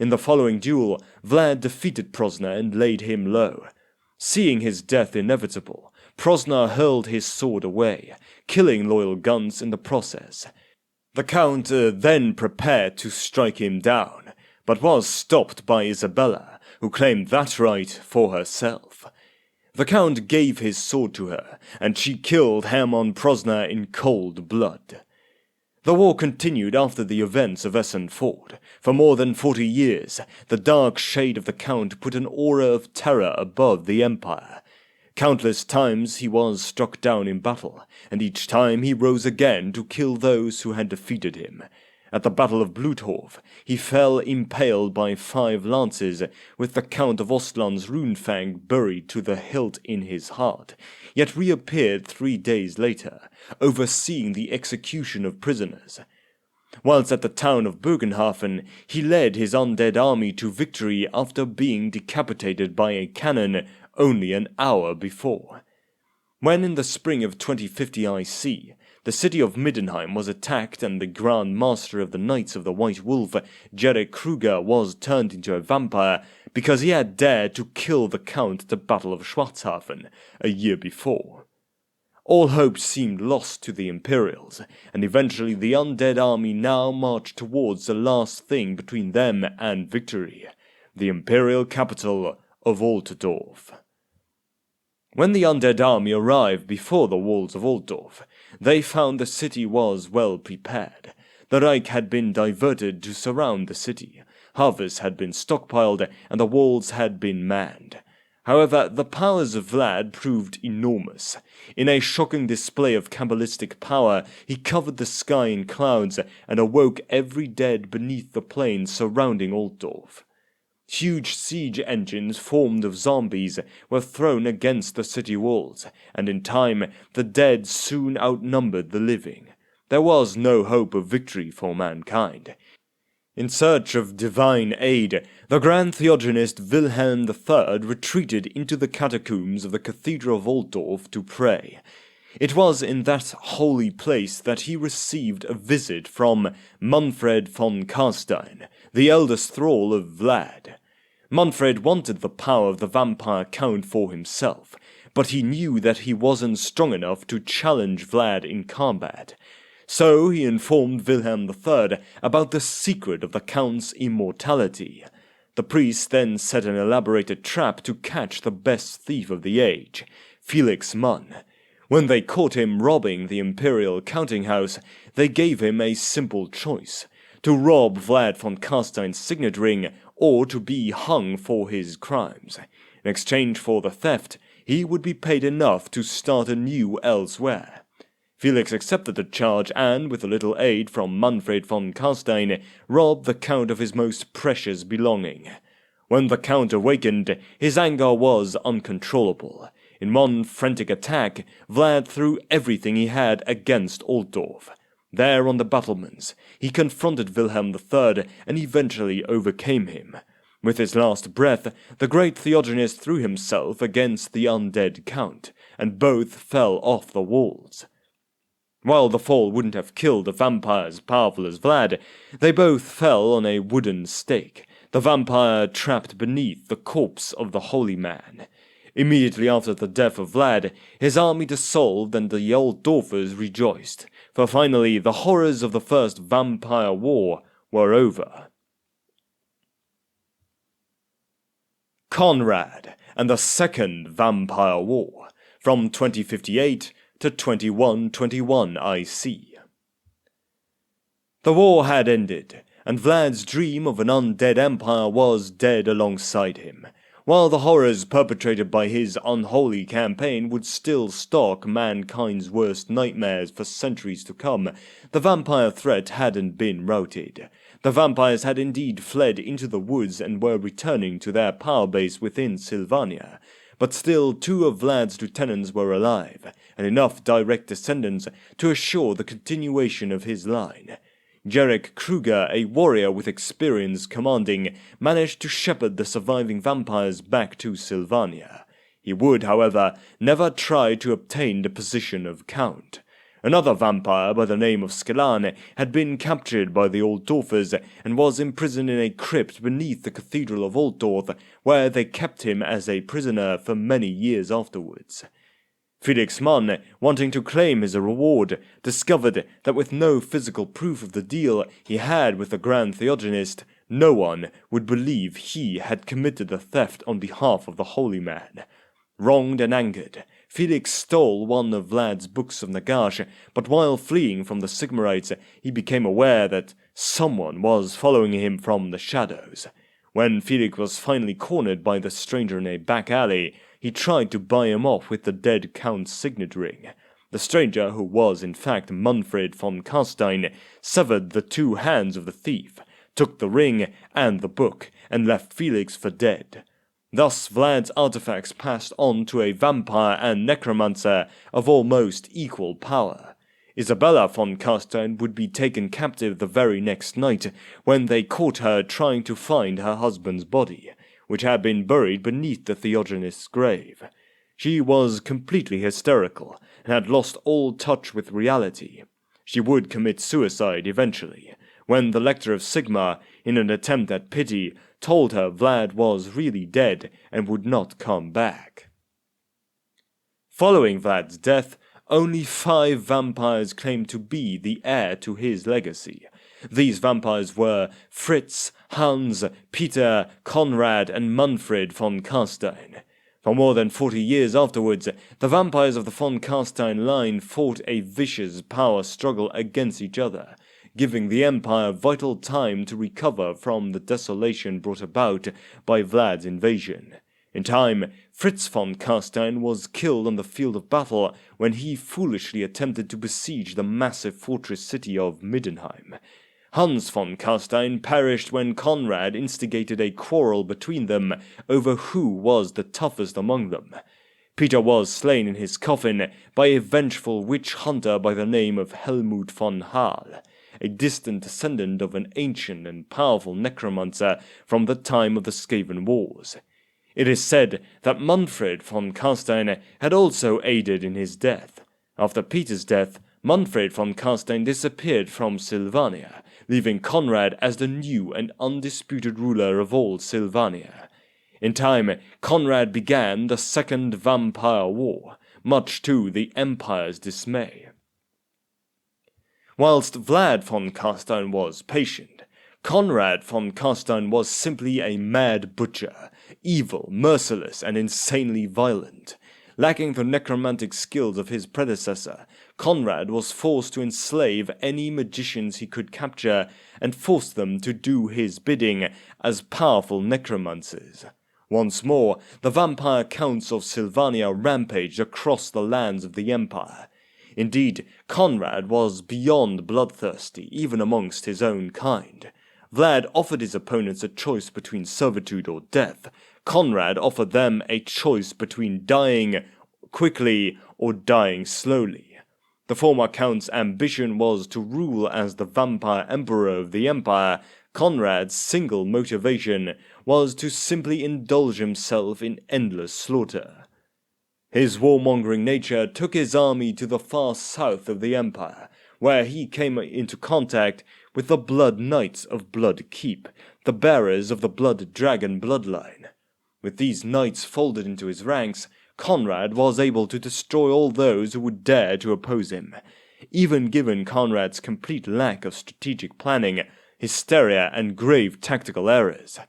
In the following duel, Vlad defeated Prosner and laid him low. Seeing his death inevitable, Prosner hurled his sword away, killing loyal Guns in the process. The Count then prepared to strike him down, but was stopped by Isabella, who claimed that right for herself. The Count gave his sword to her, and she killed Hermann Prosner in cold blood. The war continued after the events of Essen-Ford. For more than 40 years, the dark shade of the Count put an aura of terror above the Empire. Countless times he was struck down in battle, and each time he rose again to kill those who had defeated him. At the Battle of Bluthof, he fell impaled by 5 lances, with the Count of Ostland's runefang buried to the hilt in his heart, yet reappeared 3 days later, overseeing the execution of prisoners. Whilst at the town of Bogenhafen, he led his undead army to victory after being decapitated by a cannon only an hour before. When in the spring of 2050 IC, the city of Middenheim was attacked and the Grand Master of the Knights of the White Wolf, Jerek Kruger, was turned into a vampire because he had dared to kill the Count at the Battle of Schwarzhafen a year before. All hope seemed lost to the Imperials, and eventually the undead army now marched towards the last thing between them and victory, the Imperial capital of Altdorf. When the undead army arrived before the walls of Altdorf, they found the city was well prepared. The Reich had been diverted to surround the city, harvests had been stockpiled, and the walls had been manned. However, the powers of Vlad proved enormous. In a shocking display of Kabbalistic power, he covered the sky in clouds and awoke every dead beneath the plain surrounding Altdorf. Huge siege engines formed of zombies were thrown against the city walls, and in time the dead soon outnumbered the living. There was no hope of victory for mankind. In search of divine aid, the Grand Theogenist Wilhelm III retreated into the catacombs of the Cathedral of Altdorf to pray. It was in that holy place that he received a visit from Manfred von Carstein, the eldest thrall of Vlad. Manfred wanted the power of the vampire count for himself, but he knew that he wasn't strong enough to challenge Vlad in combat. So he informed Wilhelm III about the secret of the Count's immortality. The priest then set an elaborated trap to catch the best thief of the age, Felix Mann. When they caught him robbing the imperial counting house, they gave him a simple choice: to rob Vlad von Carstein's signet ring or to be hung for his crimes. In exchange for the theft, he would be paid enough to start anew elsewhere. Felix accepted the charge and, with a little aid from Manfred von Carstein, robbed the Count of his most precious belonging. When the Count awakened, his anger was uncontrollable. In one frantic attack, Vlad threw everything he had against Altdorf. There on the battlements, he confronted Wilhelm III and eventually overcame him. With his last breath, the great Theogenes threw himself against the undead Count, and both fell off the walls. While the fall wouldn't have killed a vampire as powerful as Vlad, they both fell on a wooden stake, the vampire trapped beneath the corpse of the holy man. Immediately after the death of Vlad, his army dissolved and the Altdorfers rejoiced, for finally the horrors of the First Vampire War were over. Conrad and the Second Vampire War, from 2058 to 2121 IC. The war had ended, and Vlad's dream of an undead empire was dead alongside him, while the horrors perpetrated by his unholy campaign would still stalk mankind's worst nightmares for centuries to come. The vampire threat hadn't been routed. The vampires had indeed fled into the woods and were returning to their power base within Sylvania. But still 2 of Vlad's lieutenants were alive, and enough direct descendants to assure the continuation of his line. Jarek Kruger, a warrior with experience commanding, managed to shepherd the surviving vampires back to Sylvania. He would, however, never try to obtain the position of Count. Another vampire by the name of Skelan had been captured by the Altdorfers and was imprisoned in a crypt beneath the Cathedral of Altdorf, where they kept him as a prisoner for many years afterwards. Felix Mann, wanting to claim his reward, discovered that with no physical proof of the deal he had with the Grand Theogenist, no one would believe he had committed the theft on behalf of the holy man. Wronged and angered, Felix stole one of Vlad's books of Nagash, but while fleeing from the Sigmarites, he became aware that someone was following him from the shadows. When Felix was finally cornered by the stranger in a back alley, he tried to buy him off with the dead Count's signet ring. The stranger, who was in fact Manfred von Carstein, severed the 2 hands of the thief, took the ring and the book, and left Felix for dead. Thus Vlad's artifacts passed on to a vampire and necromancer of almost equal power. Isabella von Carstein would be taken captive the very next night, when they caught her trying to find her husband's body, which had been buried beneath the Theogenist's grave. She was completely hysterical, and had lost all touch with reality. She would commit suicide eventually, when the Lector of Sigma, in an attempt at pity, told her Vlad was really dead and would not come back. Following Vlad's death, only 5 vampires claimed to be the heir to his legacy. These vampires were Fritz, Hans, Peter, Conrad, and Manfred von Carstein. For more than 40 years afterwards, the vampires of the von Carstein line fought a vicious power struggle against each other, giving the Empire vital time to recover from the desolation brought about by Vlad's invasion. In time, Fritz von Carstein was killed on the field of battle when he foolishly attempted to besiege the massive fortress city of Middenheim. Hans von Carstein perished when Conrad instigated a quarrel between them over who was the toughest among them. Peter was slain in his coffin by a vengeful witch hunter by the name of Helmut von Hall, a distant descendant of an ancient and powerful necromancer from the time of the Skaven Wars. It is said that Manfred von Carstein had also aided in his death. After Peter's death, Manfred von Carstein disappeared from Sylvania, leaving Conrad as the new and undisputed ruler of all Sylvania. In time, Conrad began the Second Vampire War, much to the Empire's dismay. Whilst Vlad von Carstein was patient, Conrad von Carstein was simply a mad butcher, evil, merciless, and insanely violent. Lacking the necromantic skills of his predecessor, Conrad was forced to enslave any magicians he could capture and force them to do his bidding as powerful necromancers. Once more, the vampire counts of Sylvania rampaged across the lands of the Empire. Indeed, Conrad was beyond bloodthirsty, even amongst his own kind. Vlad offered his opponents a choice between servitude or death. Conrad offered them a choice between dying quickly or dying slowly. The former count's ambition was to rule as the vampire emperor of the empire. Conrad's single motivation was to simply indulge himself in endless slaughter. His warmongering nature took his army to the far south of the empire, where he came into contact with the Blood Knights of Blood Keep, the bearers of the Blood Dragon bloodline. With these knights folded into his ranks, Conrad was able to destroy all those who would dare to oppose him. Even given Conrad's complete lack of strategic planning, hysteria, and grave tactical errors.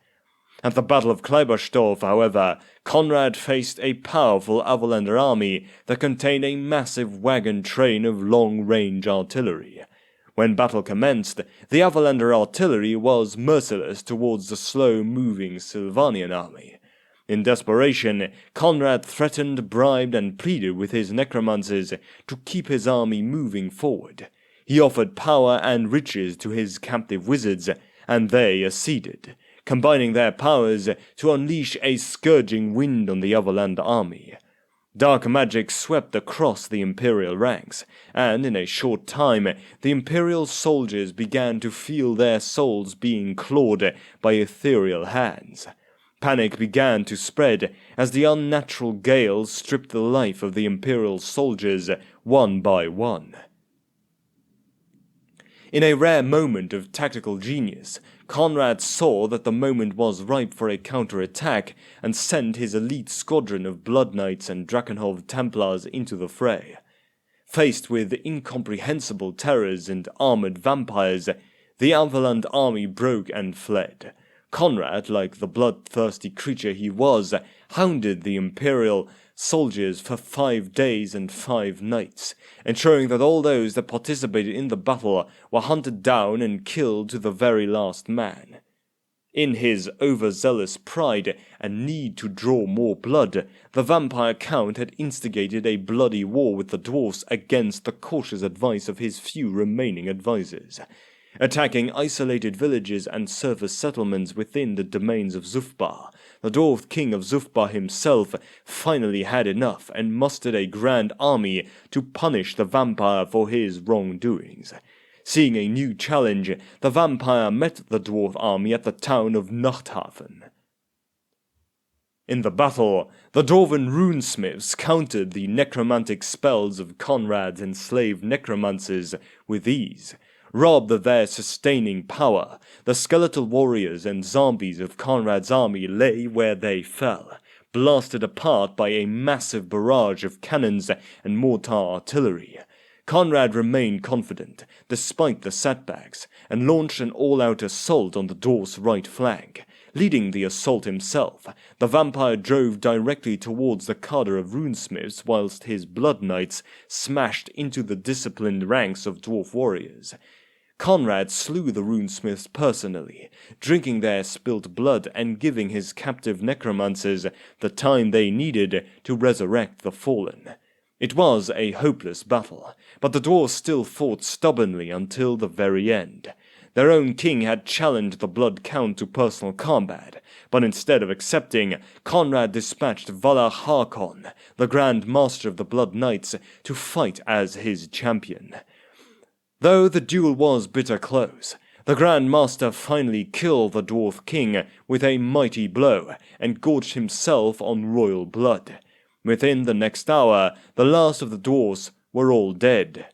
At the Battle of Kleiberstorf, however, Conrad faced a powerful Avalander army that contained a massive wagon train of long-range artillery. When battle commenced, the Avalander artillery was merciless towards the slow-moving Sylvanian army. In desperation, Conrad threatened, bribed, and pleaded with his necromancers to keep his army moving forward. He offered power and riches to his captive wizards, and they acceded, combining their powers to unleash a scourging wind on the Avaland army. Dark magic swept across the Imperial ranks, and in a short time the Imperial soldiers began to feel their souls being clawed by ethereal hands. Panic began to spread as the unnatural gales stripped the life of the Imperial soldiers one by one. In a rare moment of tactical genius, Conrad saw that the moment was ripe for a counterattack and sent his elite squadron of Blood Knights and Drakenhov Templars into the fray. Faced with incomprehensible terrors and armored vampires, the Avaland army broke and fled. Conrad, like the bloodthirsty creature he was, hounded the Imperial soldiers for 5 days and 5 nights, ensuring that all those that participated in the battle were hunted down and killed to the very last man. In his overzealous pride and need to draw more blood, the vampire count had instigated a bloody war with the dwarfs against the cautious advice of his few remaining advisors. Attacking isolated villages and surface settlements within the domains of Zufbar, the dwarf king of Zufbar himself finally had enough and mustered a grand army to punish the vampire for his wrongdoings. Seeing a new challenge, the vampire met the dwarf army at the town of Nachthafen. In the battle, the dwarven runesmiths countered the necromantic spells of Conrad's enslaved necromancers with ease. Robbed of their sustaining power, the skeletal warriors and zombies of Conrad's army lay where they fell, blasted apart by a massive barrage of cannons and mortar artillery. Conrad remained confident, despite the setbacks, and launched an all-out assault on the dwarf's right flank. Leading the assault himself, the vampire drove directly towards the cadre of runesmiths whilst his blood knights smashed into the disciplined ranks of dwarf warriors. Conrad slew the runesmiths personally, drinking their spilt blood and giving his captive necromancers the time they needed to resurrect the fallen. It was a hopeless battle, but the dwarves still fought stubbornly until the very end. Their own king had challenged the Blood Count to personal combat, but instead of accepting, Conrad dispatched Valar Harkon, the Grand Master of the Blood Knights, to fight as his champion. Though the duel was bitter close, the Grand Master finally killed the Dwarf King with a mighty blow and gorged himself on royal blood. Within the next hour, the last of the dwarfs were all dead.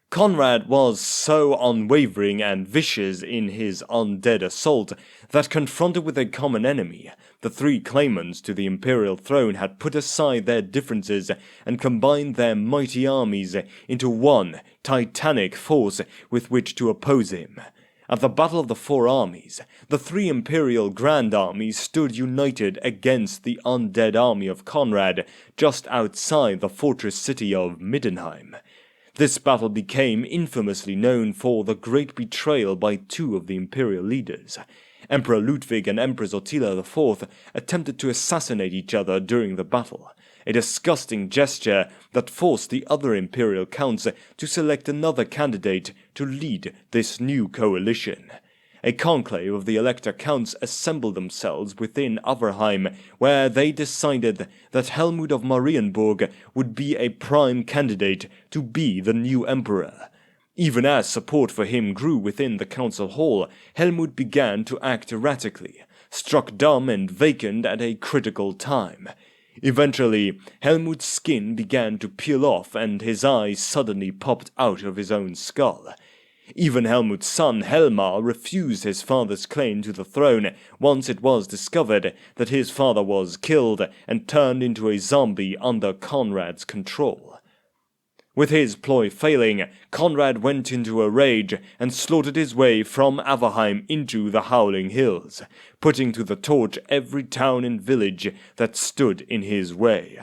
Conrad was so unwavering and vicious in his undead assault that, confronted with a common enemy, the three claimants to the imperial throne had put aside their differences and combined their mighty armies into one titanic force with which to oppose him. At the Battle of the Four Armies, the three imperial grand armies stood united against the undead army of Conrad just outside the fortress city of Middenheim. This battle became infamously known for the great betrayal by two of the imperial leaders. Emperor Ludwig and Empress Attila IV attempted to assassinate each other during the battle, a disgusting gesture that forced the other imperial counts to select another candidate to lead this new coalition. A conclave of the Elector counts assembled themselves within Averheim, where they decided that Helmut of Marienburg would be a prime candidate to be the new emperor. Even as support for him grew within the council hall, Helmut began to act erratically, struck dumb and vacant at a critical time. Eventually, Helmut's skin began to peel off and his eyes suddenly popped out of his own skull. Even Helmut's son Helmar refused his father's claim to the throne once it was discovered that his father was killed and turned into a zombie under Conrad's control. With his ploy failing, Conrad went into a rage and slaughtered his way from Averheim into the Howling Hills, putting to the torch every town and village that stood in his way.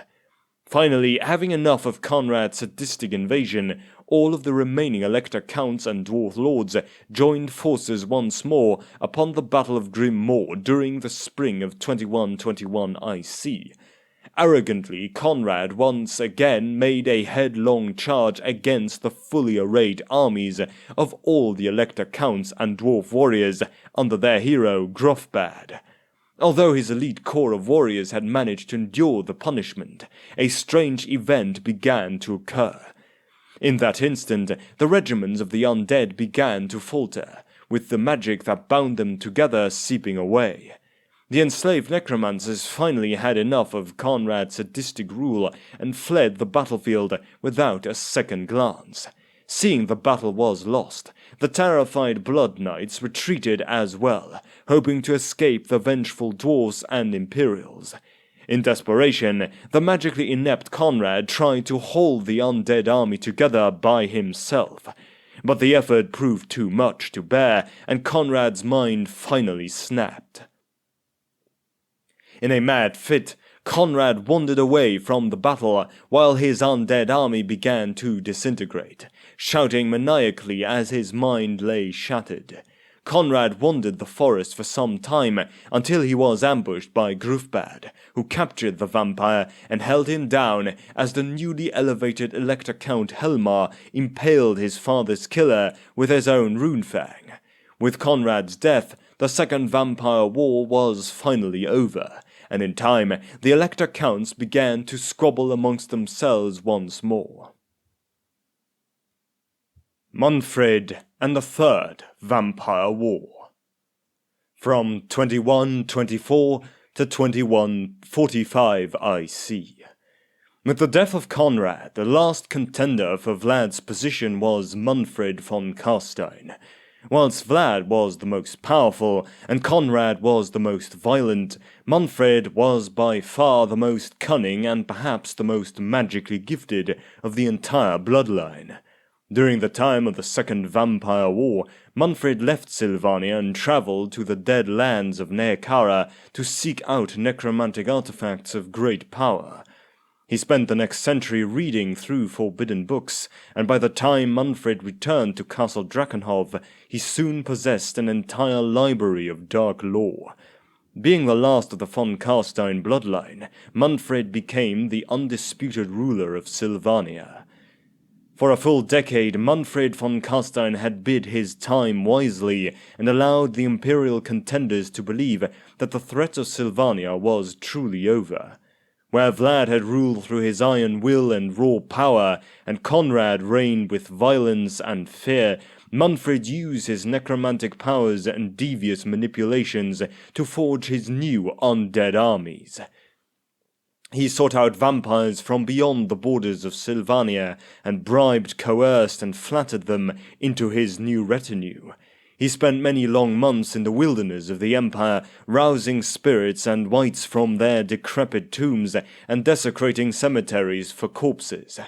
Finally, having enough of Conrad's sadistic invasion, all of the remaining Elector counts and dwarf lords joined forces once more upon the Battle of Grim Moor during the spring of 2121 IC. Arrogantly, Conrad once again made a headlong charge against the fully arrayed armies of all the Elector counts and dwarf warriors under their hero Grofbad. Although his elite corps of warriors had managed to endure the punishment, a strange event began to occur. In that instant, the regiments of the undead began to falter, with the magic that bound them together seeping away. The enslaved necromancers finally had enough of Conrad's sadistic rule and fled the battlefield without a second glance. Seeing the battle was lost, the terrified Blood Knights retreated as well, hoping to escape the vengeful dwarves and Imperials. In desperation, the magically inept Conrad tried to hold the undead army together by himself. But the effort proved too much to bear, and Conrad's mind finally snapped. In a mad fit, Conrad wandered away from the battle while his undead army began to disintegrate, shouting maniacally as his mind lay shattered. Conrad wandered the forest for some time until he was ambushed by Grufbad, who captured the vampire and held him down as the newly elevated Elector Count Helmar impaled his father's killer with his own runefang. With Conrad's death, the Second Vampire War was finally over, and in time the Elector Counts began to squabble amongst themselves once more. Manfred and the Third Vampire War. From 2124 to 2145 IC. With the death of Conrad, the last contender for Vlad's position was Manfred von Carstein. Whilst Vlad was the most powerful and Conrad was the most violent, Manfred was by far the most cunning and perhaps the most magically gifted of the entire bloodline. During the time of the Second Vampire War, Manfred left Sylvania and travelled to the dead lands of Nehekhara to seek out necromantic artifacts of great power. He spent the next century reading through forbidden books, and by the time Manfred returned to Castle Drakenhof, he soon possessed an entire library of dark lore. Being the last of the von Carstein bloodline, Manfred became the undisputed ruler of Sylvania. For a full decade, Manfred von Carstein had bid his time wisely and allowed the imperial contenders to believe that the threat of Sylvania was truly over. Where Vlad had ruled through his iron will and raw power, and Conrad reigned with violence and fear, Manfred used his necromantic powers and devious manipulations to forge his new undead armies. He sought out vampires from beyond the borders of Sylvania and bribed, coerced, and flattered them into his new retinue. He spent many long months in the wilderness of the Empire, rousing spirits and wights from their decrepit tombs and desecrating cemeteries for corpses.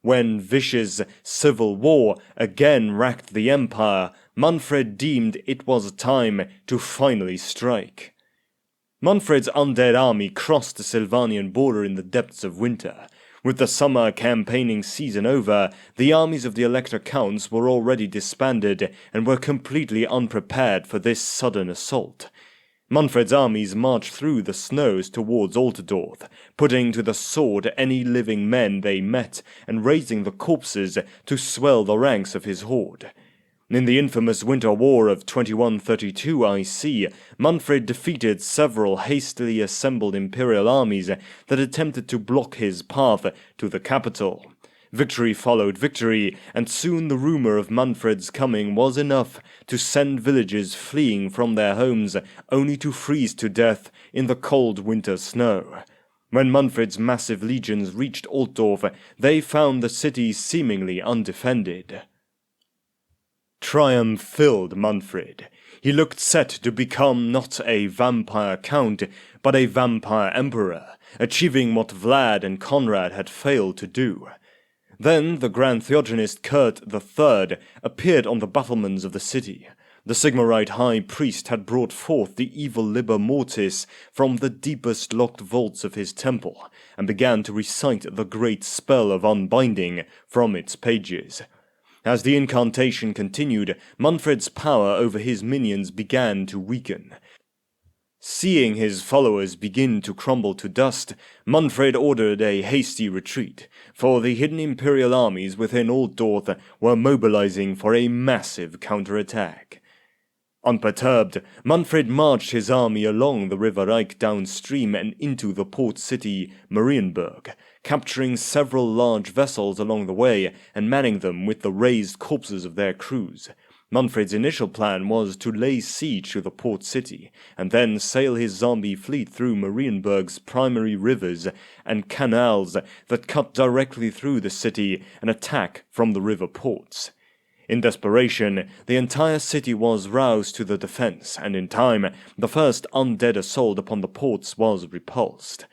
When vicious civil war again racked the Empire, Manfred deemed it was time to finally strike. Manfred's undead army crossed the Sylvanian border in the depths of winter. With the summer campaigning season over, the armies of the Elector Counts were already disbanded and were completely unprepared for this sudden assault. Manfred's armies marched through the snows towards Altdorf, putting to the sword any living men they met and raising the corpses to swell the ranks of his horde. In the infamous Winter War of 2132 IC, Manfred defeated several hastily assembled imperial armies that attempted to block his path to the capital. Victory followed victory, and soon the rumor of Manfred's coming was enough to send villagers fleeing from their homes only to freeze to death in the cold winter snow. When Manfred's massive legions reached Altdorf, they found the city seemingly undefended. Triumph filled Manfred. He looked set to become not a vampire count, but a vampire emperor, achieving what Vlad and Conrad had failed to do. Then the Grand Theogenist Kurt III appeared on the battlements of the city. The Sigmarite High Priest had brought forth the evil Liber Mortis from the deepest locked vaults of his temple, and began to recite the great spell of unbinding from its pages. As the incantation continued, Manfred's power over his minions began to weaken. Seeing his followers begin to crumble to dust, Manfred ordered a hasty retreat, for the hidden imperial armies within Altdorf were mobilizing for a massive counterattack. Unperturbed, Manfred marched his army along the River Reich downstream and into the port city Marienburg, capturing several large vessels along the way and manning them with the raised corpses of their crews. Manfred's initial plan was to lay siege to the port city, and then sail his zombie fleet through Marienburg's primary rivers and canals that cut directly through the city and attack from the river ports. In desperation, the entire city was roused to the defense, and in time, the first undead assault upon the ports was repulsed.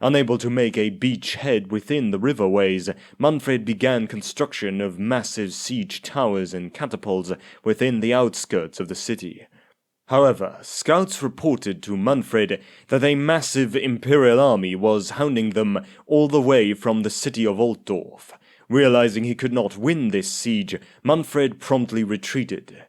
Unable to make a beachhead within the riverways, Manfred began construction of massive siege towers and catapults within the outskirts of the city. However, scouts reported to Manfred that a massive imperial army was hounding them all the way from the city of Altdorf. Realizing he could not win this siege, Manfred promptly retreated.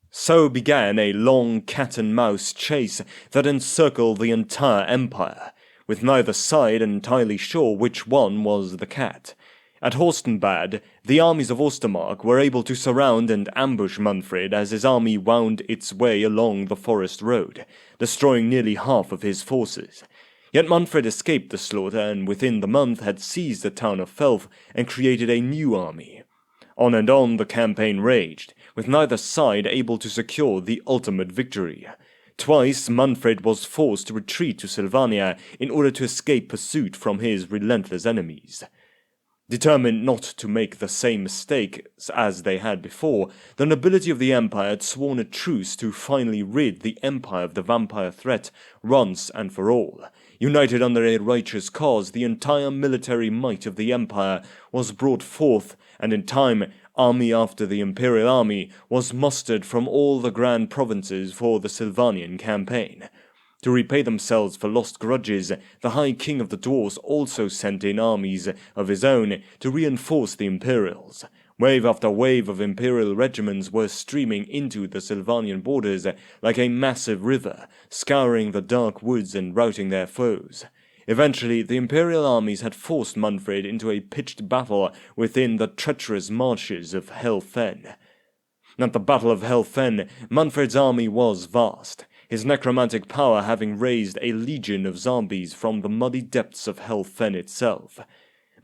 So began a long cat-and-mouse chase that encircled the entire empire, with neither side entirely sure which one was the cat. At Horstenbad, the armies of Ostermark were able to surround and ambush Manfred as his army wound its way along the forest road, destroying nearly half of his forces. Yet Manfred escaped the slaughter and within the month had seized the town of Felf and created a new army. On and on the campaign raged, with neither side able to secure the ultimate victory. Twice Manfred was forced to retreat to Sylvania in order to escape pursuit from his relentless enemies. Determined not to make the same mistakes as they had before, the nobility of the Empire had sworn a truce to finally rid the Empire of the vampire threat once and for all. United under a righteous cause, the entire military might of the Empire was brought forth, and in time, army after the Imperial army was mustered from all the grand provinces for the Sylvanian campaign. To repay themselves for lost grudges, the High King of the Dwarfs also sent in armies of his own to reinforce the Imperials. Wave after wave of Imperial regiments were streaming into the Sylvanian borders like a massive river, scouring the dark woods and routing their foes. Eventually, the Imperial armies had forced Manfred into a pitched battle within the treacherous marshes of Helfen. At the Battle of Helfen, Manfred's army was vast, his necromantic power having raised a legion of zombies from the muddy depths of Helfen itself.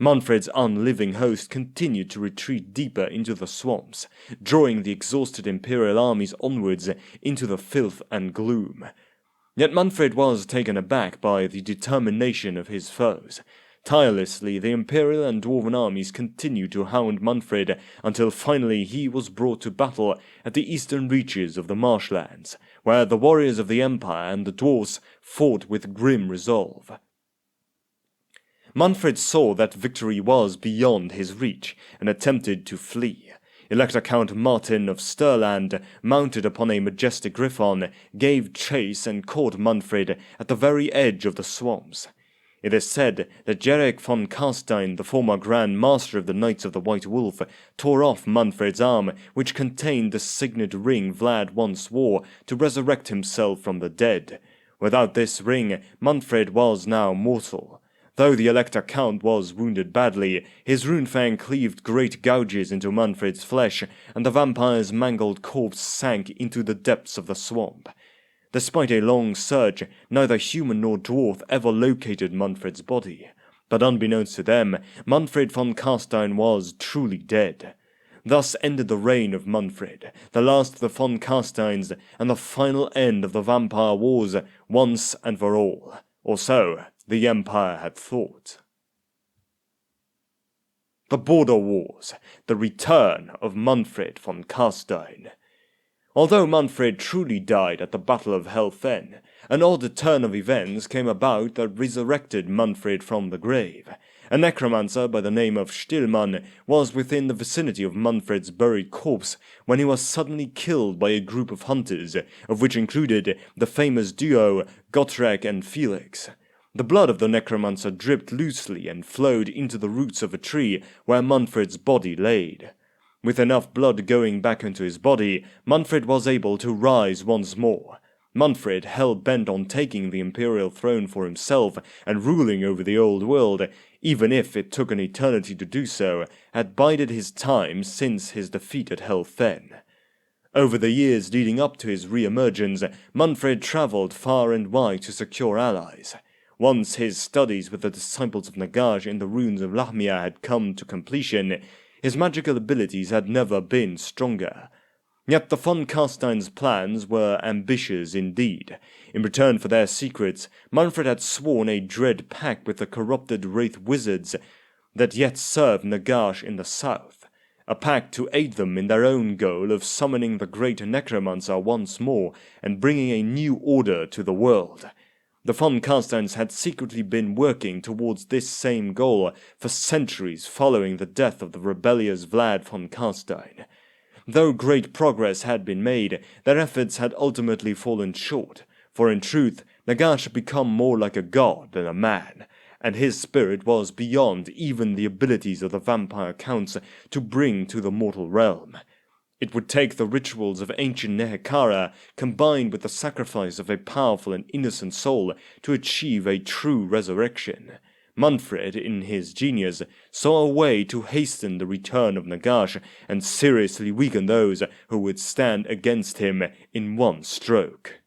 Manfred's unliving host continued to retreat deeper into the swamps, drawing the exhausted Imperial armies onwards into the filth and gloom. Yet Manfred was taken aback by the determination of his foes. Tirelessly, the Imperial and Dwarven armies continued to hound Manfred until finally he was brought to battle at the eastern reaches of the marshlands, where the warriors of the Empire and the dwarfs fought with grim resolve. Manfred saw that victory was beyond his reach and attempted to flee. Elector Count Martin of Sturland, mounted upon a majestic griffon, gave chase and caught Manfred at the very edge of the swamps. It is said that Jarek von Carstein, the former Grand Master of the Knights of the White Wolf, tore off Manfred's arm, which contained the signet ring Vlad once wore to resurrect himself from the dead. Without this ring, Manfred was now mortal. Though the Elector Count was wounded badly, his runefang cleaved great gouges into Manfred's flesh, and the vampire's mangled corpse sank into the depths of the swamp. Despite a long search, neither human nor dwarf ever located Manfred's body. But unbeknownst to them, Manfred von Carstein was truly dead. Thus ended the reign of Manfred, the last of the von Carsteins, and the final end of the vampire wars once and for all. Or so the Empire had thought. The Border Wars, the return of Manfred von Carstein. Although Manfred truly died at the Battle of Helfen, an odd turn of events came about that resurrected Manfred from the grave. A necromancer by the name of Stillman was within the vicinity of Manfred's buried corpse when he was suddenly killed by a group of hunters, of which included the famous duo Gottrek and Felix. The blood of the necromancer dripped loosely and flowed into the roots of a tree where Manfred's body laid. With enough blood going back into his body, Manfred was able to rise once more. Manfred, hell-bent on taking the imperial throne for himself and ruling over the old world, even if it took an eternity to do so, had bided his time since his defeat at Helfen. Over the years leading up to his re-emergence, Manfred travelled far and wide to secure allies. Once his studies with the disciples of Nagash in the ruins of Lahmia had come to completion, his magical abilities had never been stronger. Yet the von Carstein's plans were ambitious indeed. In return for their secrets, Manfred had sworn a dread pact with the corrupted wraith wizards that yet served Nagash in the south, a pact to aid them in their own goal of summoning the great necromancer once more and bringing a new order to the world. The von Carsteins had secretly been working towards this same goal for centuries following the death of the rebellious Vlad von Carstein. Though great progress had been made, their efforts had ultimately fallen short, for in truth, Nagash had become more like a god than a man, and his spirit was beyond even the abilities of the vampire counts to bring to the mortal realm. It would take the rituals of ancient Nehekhara combined with the sacrifice of a powerful and innocent soul to achieve a true resurrection. Manfred, in his genius, saw a way to hasten the return of Nagash and seriously weaken those who would stand against him in one stroke.